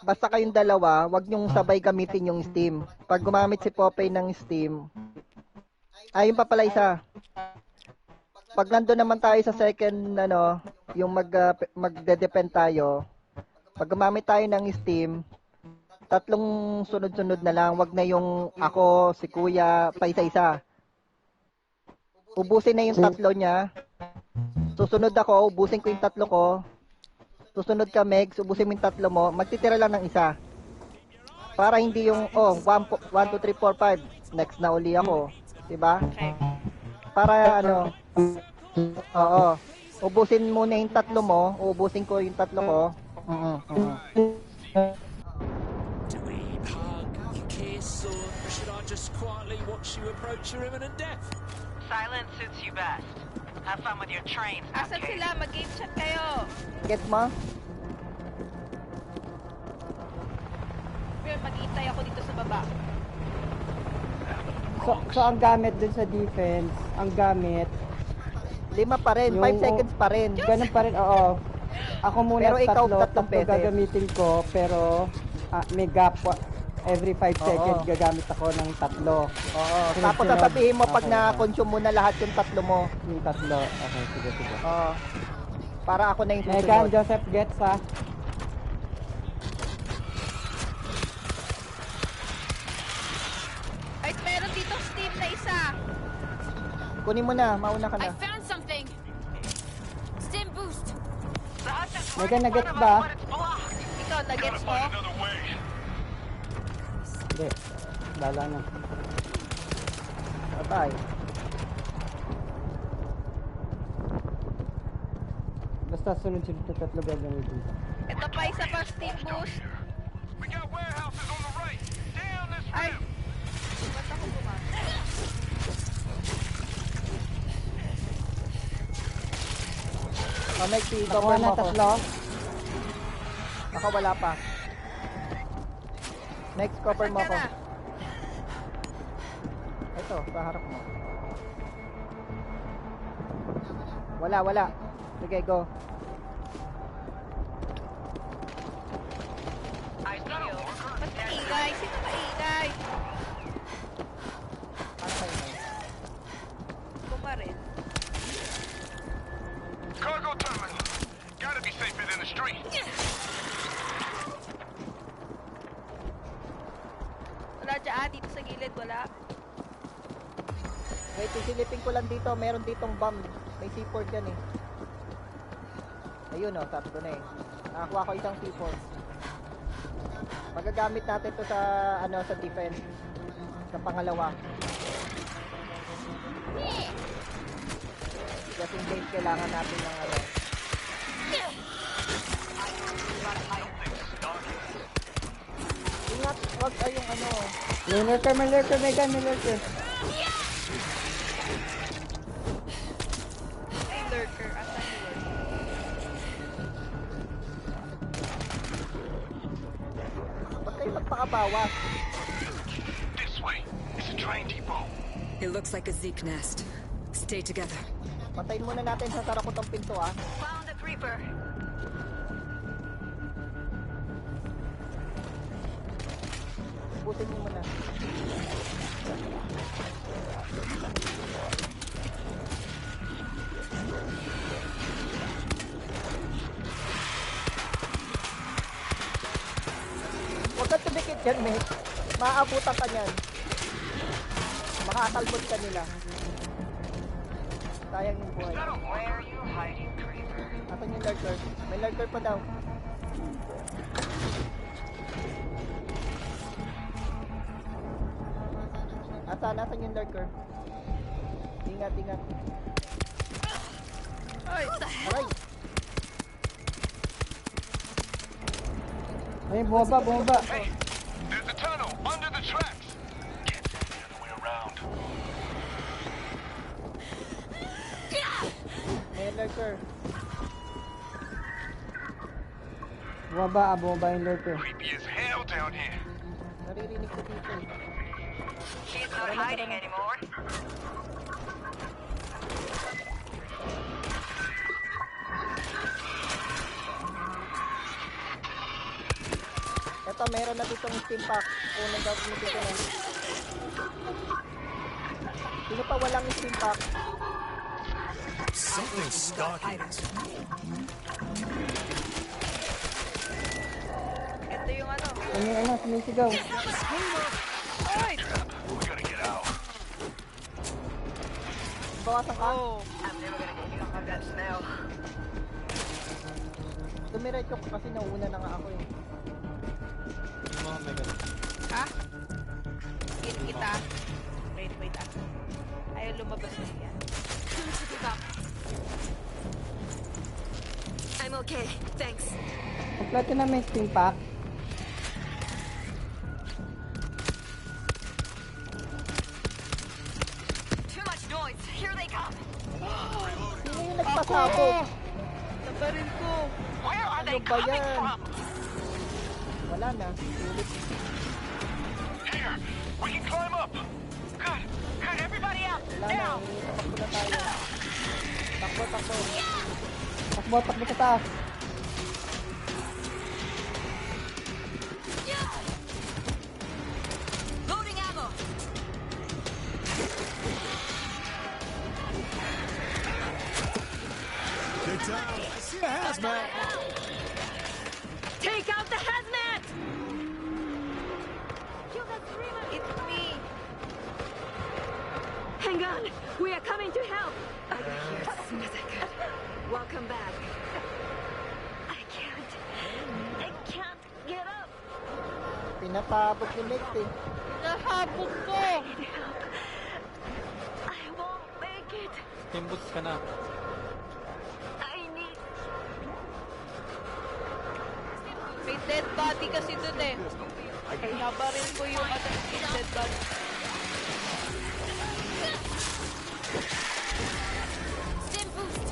S2: Basta kayong dalawa, wag nyong sabay gamitin yung Steam. Pag gumamit si Popeye ng Steam, ayun pa pala isa. Pag nandun naman tayo sa second, yung magde-depend tayo, pag gumamit tayo ng Steam, 3 sunod-sunod na lang, wag na yung ako, si Kuya, pa isa-isa. Ubusin na yung 3 niya. Susunod ako, ubusin ko yung 3 ko. Susunod ka, Megs, ubusin mo yung 3 mo. Magtitira lang ng isa. Para hindi yung, 1, 2, 3, 4, 5. Next na uli ako. Diba?
S1: Okay.
S2: Para oo. Ubusin muna yung 3 mo. Ubusin ko yung 3 ko.
S6: Do we hug, kiss, or should I just quietly watch you approach your imminent death?
S7: Silence suits you best. Have fun with your trains,
S1: Asan
S7: nutcase.
S1: sila? Mag-game chat kayo.
S2: Get mo?
S1: Pero mag-iintay ako dito sa baba.
S3: So ang gamit dun sa defense, ang gamit,
S2: 5 pa rin. 5
S3: Yung-
S2: seconds pa rin.
S3: ganun pa rin, oo. Ako muna
S2: Pero ikaw,
S3: 3
S2: tatlong beses.
S3: gagamitin ko, pero may gap. Every 5
S2: Oo.
S3: seconds gagamit ako ng 3.
S2: Oo.
S3: Sunod-sunod.
S2: Tapos sasabihin mo pag
S3: Okay.
S2: na-consume mo na lahat yung 3 mo.
S3: Yung 3. Okay, sige.
S2: Oo. Para ako na yung
S3: Megan,
S2: susunod.
S3: Joseph gets ha.
S1: Ay, meron dito Steam na isa.
S2: Kunin mo na. Mauna ka
S5: I
S2: na.
S5: found something. Stim boost.
S7: The hutch is
S3: Megan,
S7: right in
S3: nagets
S7: front of
S3: ba?
S7: us, but it's blocked.
S1: Ikaw, nagets mo?
S3: Hindi. Bala na.
S2: Patay.
S3: Basta sunod-sunod na 3 gagamitin ko.
S1: Ito pa isa pa Steam boost.
S4: We got warehouses on the right. Down this
S1: Ay!
S4: ramp.
S1: Ba't ako bumaba?
S2: Meg, si
S3: Nakuha
S2: cover mo
S3: na
S2: ako.
S3: 3.
S2: Ako wala pa. Next, cover mo
S1: Saan
S2: ako.
S1: ka na?
S2: Ito, sa harap mo. Wala. Sige, go.
S7: I see you.
S1: Ba't maingay? Sino maingay?
S2: Ano kayo na?
S1: Bumaril.
S4: Cargo terminal. Gotta be safer than the street.
S1: Wala dyan. Dito sa gilid, wala.
S2: Wait, isilipin ko lang dito. Meron ditong bomb. May C4 dyan eh. Ayun sabi ko na eh. Nakakuha ko isang C4. Magagamit natin to sa, sa defense. Sa pangalawa. Just in case kailangan natin ng Ingat, wag kayong
S3: May lurker, Megan, may lurker.
S1: Ay, lurker. Asan yung lurker?
S2: Wag kayong magpakabawas.
S4: This way. It's a train depot.
S9: It looks like a Zeke nest. Stay together.
S2: Patayin muna natin sa sarakotang pinto
S7: Found the creeper.
S2: Butin mo muna. Huwag kang tumikit yan, mate. Maaabutan ka niyan. Makakalbot ka nila. Sayang yung buhay.
S7: Where are you hiding, creeper?
S2: Asan yung lurker? May lurker pa daw. Nasaan yung lurker? Ingat.
S1: Ay!
S2: Aray!
S8: Ayun, bumaba.
S4: Hey, there's a tunnel under the tracks. Can't take the other way around.
S2: May lurker.
S8: Bumaba yung lurker.
S4: Creepy as hell down here.
S2: Naririnig ko dito eh.
S7: She's not hiding anymore.
S2: Eto, meron na ditong steam pack. Unang gagamitin ko na. Sino pa walang steam pack?
S6: Something's stalking us.
S1: Ito yung ano.
S8: Sumisigaw.
S1: Ay!
S4: We gotta get out.
S2: Bawasan ka?
S1: Oh.
S7: I'm never gonna get you off of that smell.
S2: Dumiretso ko kasi nauna na nga ako eh.
S1: Ha? Hit kita. Wait. Ayaw lumabas na yan.
S9: I'm okay, thanks.
S8: Kompleto na may steam pack.
S7: Too much noise. Here they come.
S2: Sino yung nagpasabog?
S1: Nabaril ko.
S7: Where are they
S2: Ano ba
S7: coming
S2: yan?
S7: from?
S2: Wala na. Ulit.
S4: Here, we can climb up.
S7: Good. Everybody out.
S2: Wala na.
S7: Down.
S2: Takbo na tayo. Takbo.
S8: Takbo sa taas.
S9: Loading ammo.
S6: Get down. I see a hazmat.
S9: Take out the hazmat!
S1: It's me.
S9: Hang on, we are coming to help. I got here as soon as I could. Welcome back. I can't get up.
S2: Pinapabot ni Lex eh.
S1: Nahabog ko.
S9: I won't make it.
S10: Timboots ka na.
S9: I need.
S1: May dead body kasi dun eh. Nabaril ko yung dead body.
S5: Stim boost.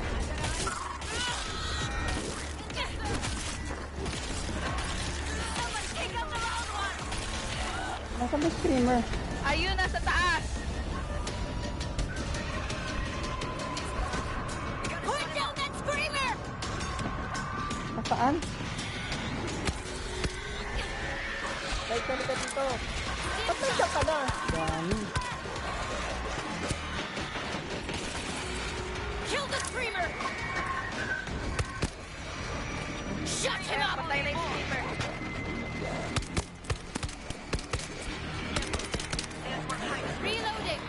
S9: Somebody take out the round one.
S8: Nasaan ba screamer?
S1: Ayun, nasa taas.
S5: Put down that screamer!
S8: Nasaan?
S2: Kahit ka dito. Ba't nandiyan ka na?
S8: Dami.
S5: Kill the screamer! Shut him up!
S1: Patay na yung screamer.
S5: Reloading!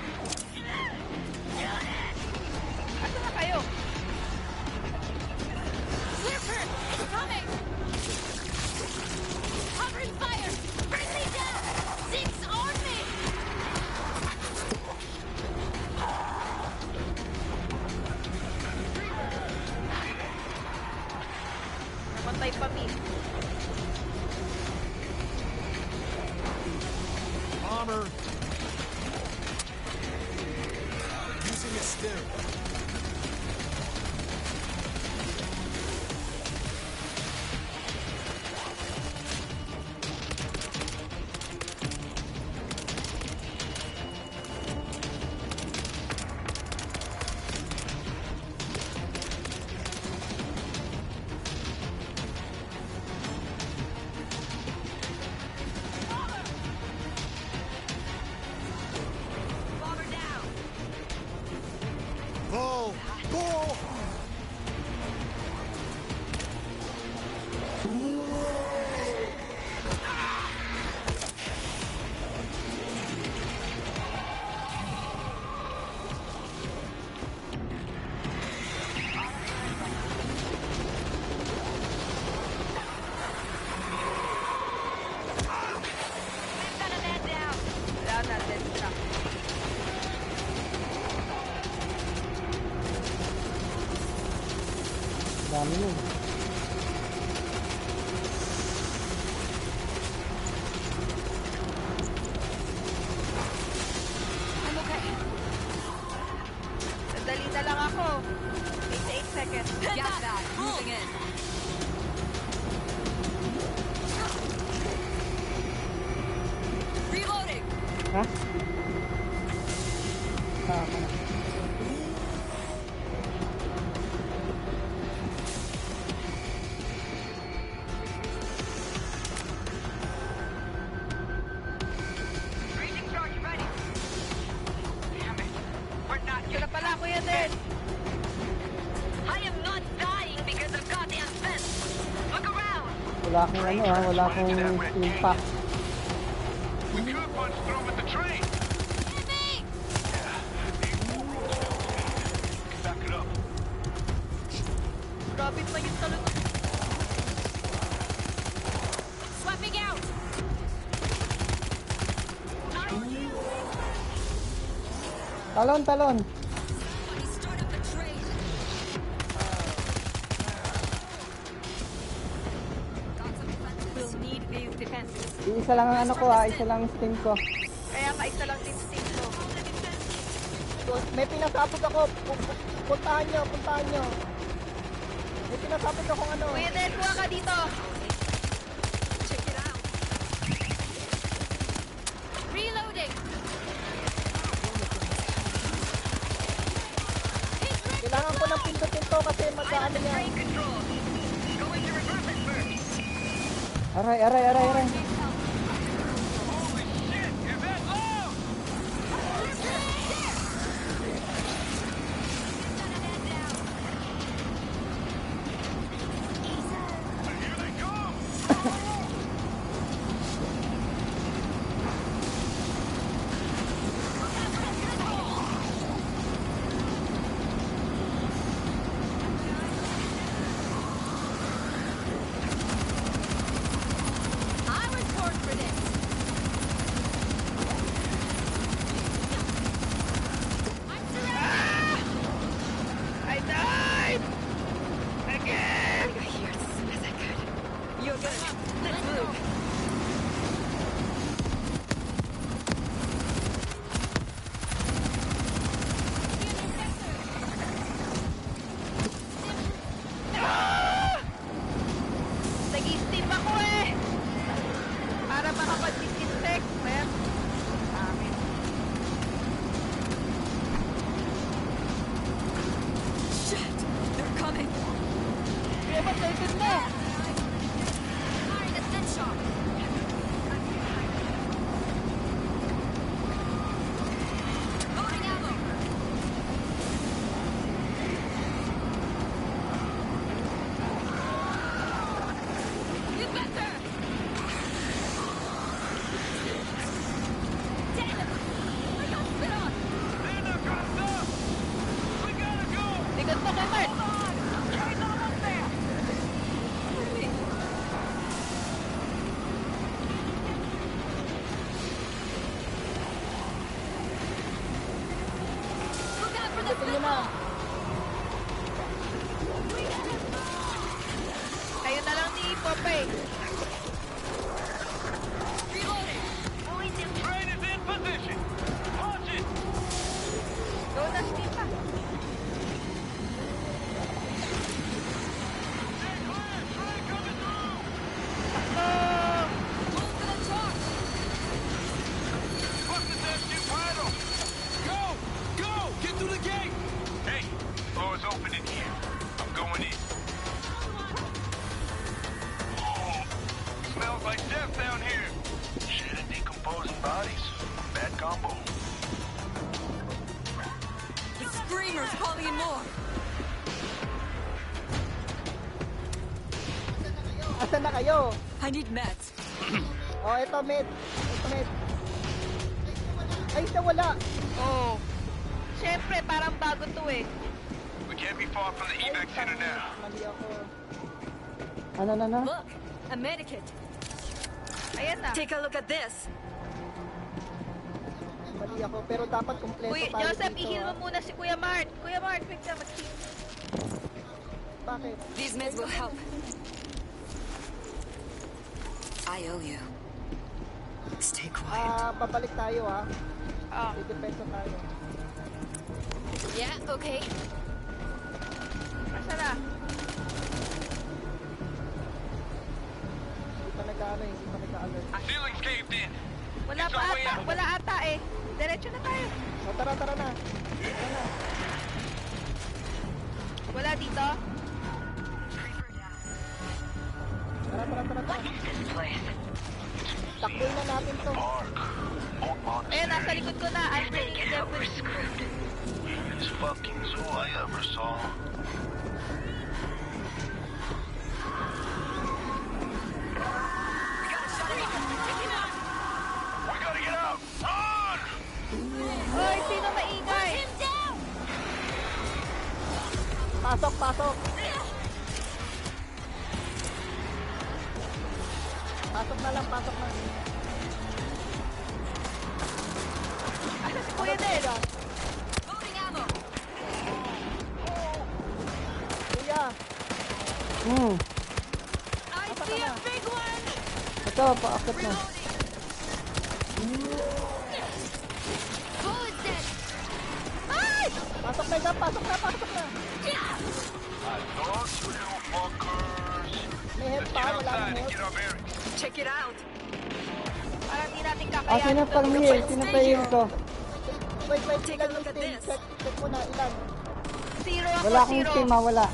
S1: Asa na kayo?
S5: Slurper! It's coming! Covering fire! Bring me down! Six on me!
S1: Namatay pa mi.
S6: Armor. Using a stim.
S7: Bomber down.
S6: Fall
S2: Dami yun.
S5: I'm okay.
S1: Sandali na lang ako. 8 seconds.
S5: Gas bag moving in. Reloading.
S2: Ha? Tama na.
S7: Breaching charge ready. Damn it. We're not
S1: Ito na pala, Kuya Den.
S9: I am not dying because of goddamn fence. Look around.
S2: Wala akong ano ha, wala akong impact.
S4: We could punch through with the train.
S5: Hit me!
S4: Back it up.
S1: Grabe pa yung talon.
S5: Swapping out.
S2: Talon, talon!
S5: Somebody start up the train. Got some defenses.
S9: We'll need these defenses.
S2: Isa lang ang ano ko ha, isa lang ang steam ko.
S1: Kaya ka isa lang din steam ko.
S2: So, may pinasapot ako. Puntahan nyo, puntahan nyo. May pinasapot akong ano.
S1: Kuya Den, kuha ka dito.
S5: Check it out. Reloading.
S2: Kailangan ko ng pindutin to kasi mag-ano niya. Aray, aray, aray, aray.
S4: Holy shit! Is that all? Here they come!
S5: I was born for this. I'm surrounded.
S1: I died! Again!
S9: I hear it smells good. You're good.
S5: Let's move.
S1: Nag-steam ako eh! Para makapag-disinfect, man. Amin.
S9: Shit! They're coming.
S1: Kaya ba't natin mo?
S5: Fire the dead shot. Loading ammo. You better. Damn it! I got spit on.
S4: They're not gonna stop! We gotta go!
S1: Ligat mo kay Mark.
S4: Train's almost there!
S5: Look out for the
S2: Ito na.
S1: Kayo na lang ni Popeye.
S5: Reloading.
S4: Train is in position! Punch it!
S1: Go na, steam pa.
S4: Stay clear! Train coming through!
S1: Oh!
S5: Move to the charge.
S4: Fuck the damn ship vital! Go! Go! Get through the gate! Hey, floor's open in here. I'm going in. Oh, smells like death down here. Shit and decomposing bodies. Bad combo.
S9: The screamer's calling in more.
S2: Asan na kayo?
S9: I need meds.
S2: Oh, ito med. Ito med. Ay, nawala.
S1: Oh. Siyempre, parang bago to eh.
S4: We can't be far from the evac center now.
S2: Mali ako. Ano?
S9: Look, a medikit.
S1: Ayan na.
S9: Take a look at this.
S2: Mali ako. Pero dapat kumpleto
S1: Kuya
S2: tayo
S1: Joseph,
S2: dito,
S1: ihil mo
S2: ah.
S1: muna si Kuya Mart. Kuya Mart, wait na, mag-heal.
S2: Bakit?
S9: These meds will help. I owe you. Stay quiet.
S2: Babalik tayo ha.
S1: Oh.
S2: Didepensa tayo.
S9: Yeah, okay.
S1: Asa na?
S2: Hindi pa nag-alert.
S4: Ceiling's caved in.
S1: Wala pa ata. Wala ata eh. Diretso na tayo.
S2: O, tara na. Tara na.
S1: Wala dito.
S2: Tara. Takboy na natin to.
S1: Ayun, nasa likod ko na. I'm bringing them with you.
S4: This fucking zoo I ever saw. We gotta get out! Run!
S1: Hoy, sino maingay?
S2: Pasok. Pasok na lang.
S1: Asa si Kuya Del?
S9: Loading ammo.
S2: Kuya.
S5: I see a big one!
S2: Ito, paakit na.
S5: Bullet's dead!
S1: Ay!
S2: Pasok na.
S4: I thought you fuckers.
S2: May head
S4: Let's
S2: pa,
S4: get
S2: wala
S4: outside
S2: nang
S4: and
S2: head.
S4: get our bearings.
S9: Check it out.
S1: Parang di natin
S2: Sino
S1: kakayanin
S2: pang
S1: to.
S2: heal? Sino pa heal ko? Wait,
S9: Take
S2: ilan
S9: a look
S2: yung
S9: at
S2: team?
S9: this.
S2: Check muna, ilan?
S1: Zero ako,
S2: Wala akong
S1: zero.
S2: team wala.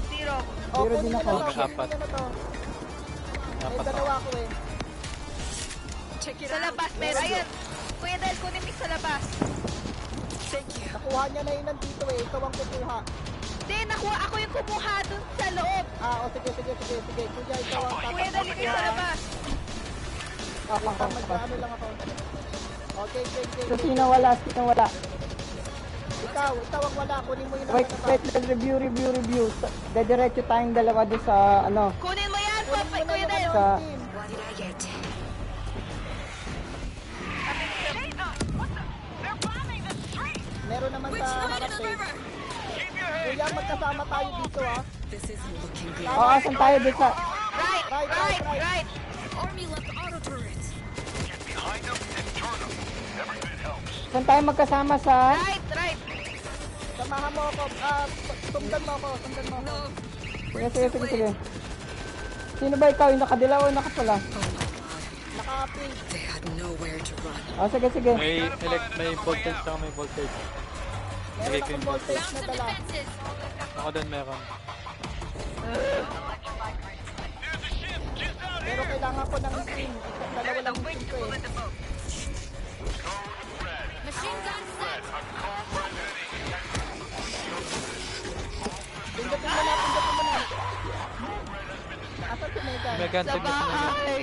S1: Zero.
S2: O, Zero kunin din mo ako. na to, kunin mo na to. May dalawa ako eh.
S9: Check it
S1: Sa
S9: out.
S1: labas, meron. Ayan. Kuya Del, kunin mo sa labas.
S9: Thank you.
S2: Nakuha niya na yun nandito eh. Ikaw ang kukuha.
S1: Hindi, nakuha ako yung kumuha dun sa loob.
S2: Sige. Kuya, ikaw ang
S1: Kuya Del, ikaw sa labas.
S2: Mag-ano lang ako. Okay.
S10: Sino wala?
S2: Ikaw ang wala. Kunin mo yun ang
S10: Wait, review. Dediretso tayong dalawa doon sa, ano,
S1: Kunin mo yan,
S2: Kunin mo na
S1: Kuya
S2: yung
S1: Del.
S2: ano,
S10: Sa-
S2: team.
S9: What did I get?
S7: They're bombing the street!
S2: Meron naman
S9: Which
S2: sa
S9: side of the
S2: harap eh.
S9: river?
S4: Keep your head.
S2: Kuya, magkasama tayo dito ah.
S9: This isn't looking good.
S10: Oo, asan tayo doon sa,
S1: Right.
S9: Army left auto turrets.
S4: Get behind them and turn them. Every bit helps.
S10: saan tayo magkasama sa,
S1: Right.
S2: Samahan mo ako. Sundan mo ako.
S9: No.
S10: sige. Sino ba ikaw? Yung nakadilaw o nakapula?
S2: Naka-pink.
S9: They had nowhere to run.
S10: Sige.
S11: May voltage saka may voltage.
S2: Meron akong voltage na dala.
S11: Ako din meron.
S2: Pero kailangan ko ng team. Dalawa lang yung team ko eh.
S5: Machine gun set!
S2: Pindutin mo na. Asan si Megan?
S11: Megan,
S1: Sa
S11: tignan mo na.
S1: bahay.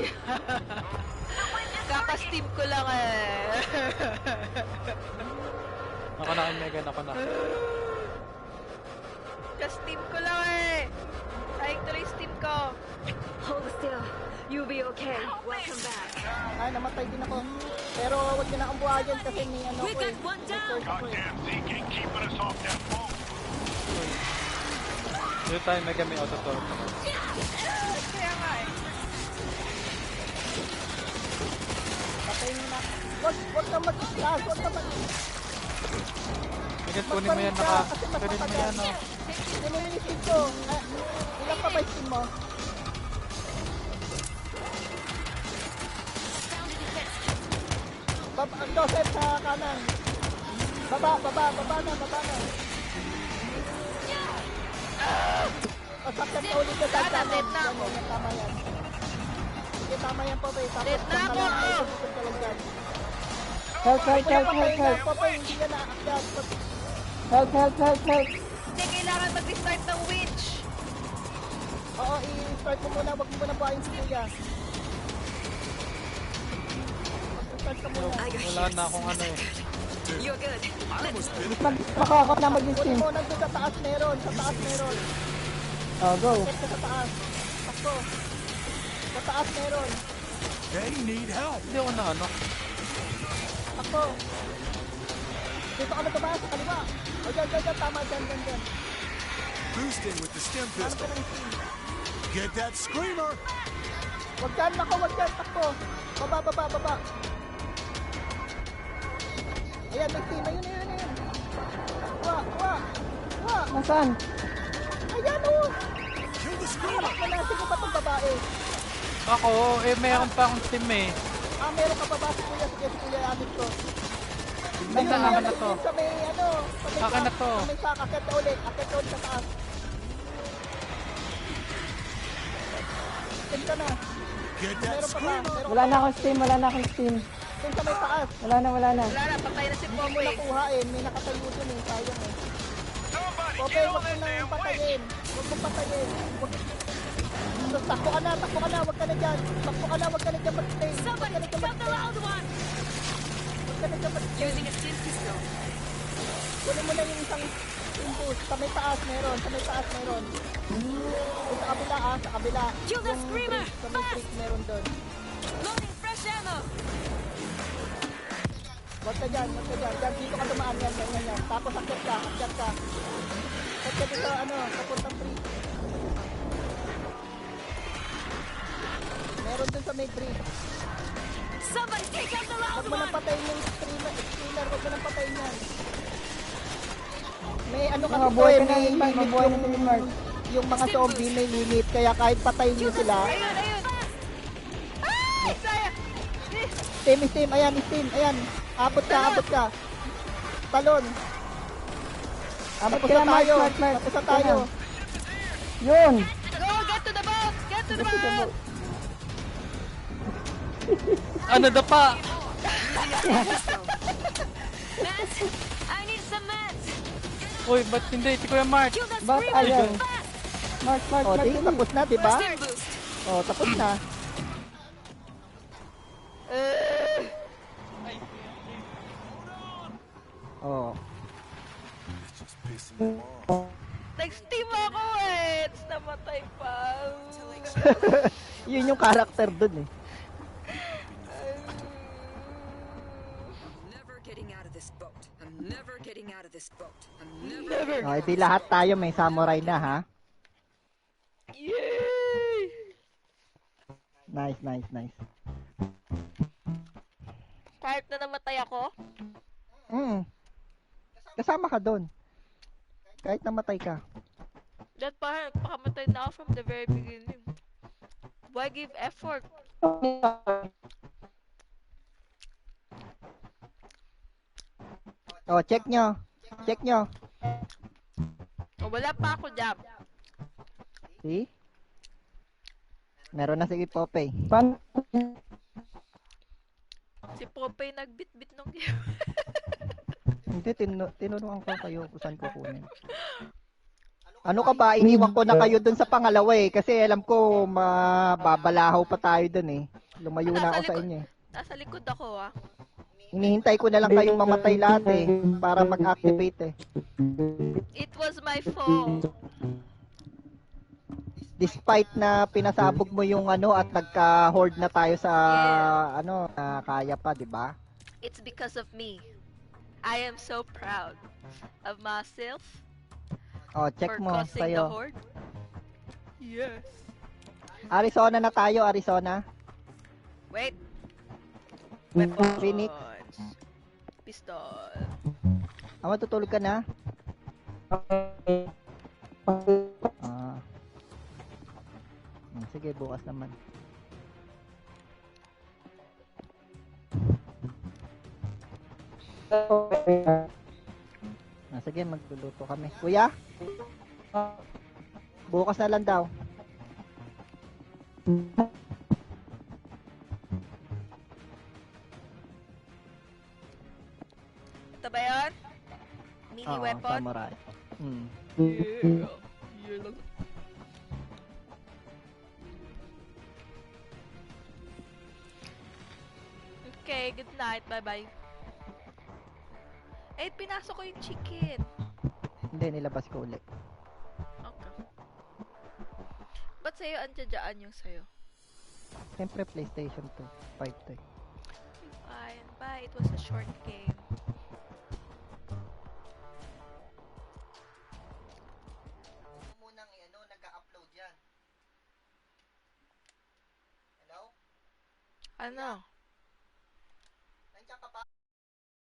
S1: Kaka-steam ko lang eh.
S11: Ako na kay Megan, ako na.
S1: Ka-steam ko lang eh. Tayong tuloy steam ko.
S9: Hold still. You'll be okay. Welcome back.
S2: Ay, namatay din ako. Pero wag niyo na akong buhayan kasi may ano
S9: We
S2: ko eh.
S9: got one
S2: May
S9: down.
S2: first ako eh.
S4: Goddamn Zeke ain't keeping us off that boat.
S11: Dito tayo Megan, may auto to.
S1: Kaya nga eh.
S2: Patayin mo na. Wag ka mag-class. Wag ka mag...
S11: Megan, kunin mo yan, kunin mo yan, oh.
S2: Kunin mo yung steam ko. Ilan pa ba yung steam mo? Joseph sa kanan. Baba na. Pasaktan ka ulit ka sa
S1: Sana, dead na ako.
S2: Yan, tama yan. Sige, tama yan po, Pay. Tapos
S1: Dead na ako, oh.
S10: help.
S2: Popay, hindi yan naakyat.
S10: Help.
S1: Hindi, kailangan mag-restart ng winch.
S2: Oo, i-start mo muna. Wag mo muna buhayin si Kuya. Mag-start ka muna.
S11: Wala na akong ano eh.
S9: You're good.
S10: Baka ako na
S2: Kunin
S10: mag-steam.
S2: mo, nandun sa taas meron.
S10: Oh, go.
S2: Check ka sa taas. Ako. Sa taas meron.
S11: Hindi ako na ano.
S12: Boosting with the stim pistol. Get that screamer!
S2: Wag dyan, nako, wag dyan, takbo. Baba. Ayan, may team, ayun. Wa.
S10: Nasaan?
S2: Ayan, oh. Harap ka na, sino ba itong babae?
S11: Ako, meron pa akong team eh.
S2: Meron ka pa ba si kuya? Sige, amin ko.
S11: Basta akin na to.
S2: Sa may,
S11: Akin na to.
S2: Sa may saka, akit na ulit sa taas. Team ka na.
S12: Get that
S2: Meron pa ba?
S12: screamer!
S10: Wala na akong steam.
S2: Team sa may taas.
S10: Wala na.
S1: Wala na, patay na si
S2: Hindi mo
S1: Popoy.
S2: nakuha may nakatayo dun sayang
S4: Somebody
S2: Okay,
S4: get
S2: wag
S4: on
S2: mo
S4: this
S2: nang
S4: damn winch!
S2: patayin. Takbo ka na, wag ka na dyan. Mag-stay.
S5: Somebody kill the loud one!
S2: Wag ka na dyan mag-stay.
S5: Using a stim pistol.
S2: Kunin mo na yung isang boost. Sa may taas meron. Sa kabila.
S5: Kill the
S2: Yung
S5: screamer!
S2: brick, sa may brick meron doon.
S5: Loading fresh ammo!
S2: Wag ka dyan. Dyan, dito ka dumaan. Yan. Tapos akyat ka. Akyat ka dito, papuntang brick. Meron dun sa may brick.
S5: Somebody take out the
S2: Wag
S5: loud
S2: mo nang
S5: one!
S2: patayin yung screamer. Wag mo nang patayin yan. May kasi
S10: Mabuhay
S2: to
S10: ka na rin, Mark. Mabuhay na si Mark.
S2: yung mga zombie may limit. Kaya kahit patayin nyo sila.
S1: Ayun. Ay, sayang.
S2: Steam. Ayan. Abot ka. Talon.
S10: Abot
S2: Tapos
S10: ka na,
S2: na
S10: Mark.
S2: tayo.
S10: Yun!
S1: Go, get to the boat! Get to the boat!
S11: Ano da pa?
S5: Mats! I need some mats!
S11: Uy, ba't hindi? Si Kuya Mark.
S5: Kill the
S10: Ba't
S5: screamer!
S10: ayaw? Mark,
S2: Di, tapos na, di ba?
S5: Stim boost!
S2: Tapos na.
S1: Nag-steam ako eh! It's namatay pa.
S2: Yun yung character dun eh. Di lahat tayo may samurai na, ha?
S1: Yay!
S2: Nice.
S1: Kahit na namatay ako?
S2: Kasama ka dun. Kahit namatay ka.
S1: That parang pakamatay na ako from the very beginning. Why give effort?
S2: Check nyo.
S1: Wala pa ako jam.
S2: See? Meron na si Popeye.
S1: Si Popeye nagbit-bit nung game.
S2: Hindi, tinuruan ko kayo kung saan kukunin. Ano ka ba? Iniwan ko na kayo dun sa pangalawa eh. Kasi alam ko, mababalahaw pa tayo dun eh. Lumayo na ako sa inyo eh.
S1: Nasa likod ako ah.
S2: Hinihintay ko na lang kayong mamatay lahat eh. Para mag-activate eh.
S1: It was my fault.
S2: Despite na pinasabog mo yung at nagka-horde na tayo sa kaya pa, 'di ba?
S1: It's because of me. I am so proud of myself.
S2: Check
S1: for
S2: mo
S1: causing the
S2: sa'yo.
S1: horde. Yes.
S2: Arizona na tayo, Arizona.
S1: Wait. Weapons.
S2: Phoenix.
S1: Pistol.
S2: Matutulog ka na? Sige, bukas naman. Sige, magluluto kami. Kuya? Bukas na lang daw.
S1: Ito ba yun? Mini weapon?
S2: Samurai.
S1: Yeah. Yeah lang. Okay, good night. Bye-bye. Pinasok ko yung chicken.
S2: Hindi, nilabas ko ulit.
S1: Okay. Ba't sa'yo andyan yung sa'yo?
S2: Siyempre, PlayStation 2. 5 to.
S1: Fine. Bye. It was a short game. Ano?
S2: Nandiyan ka pa?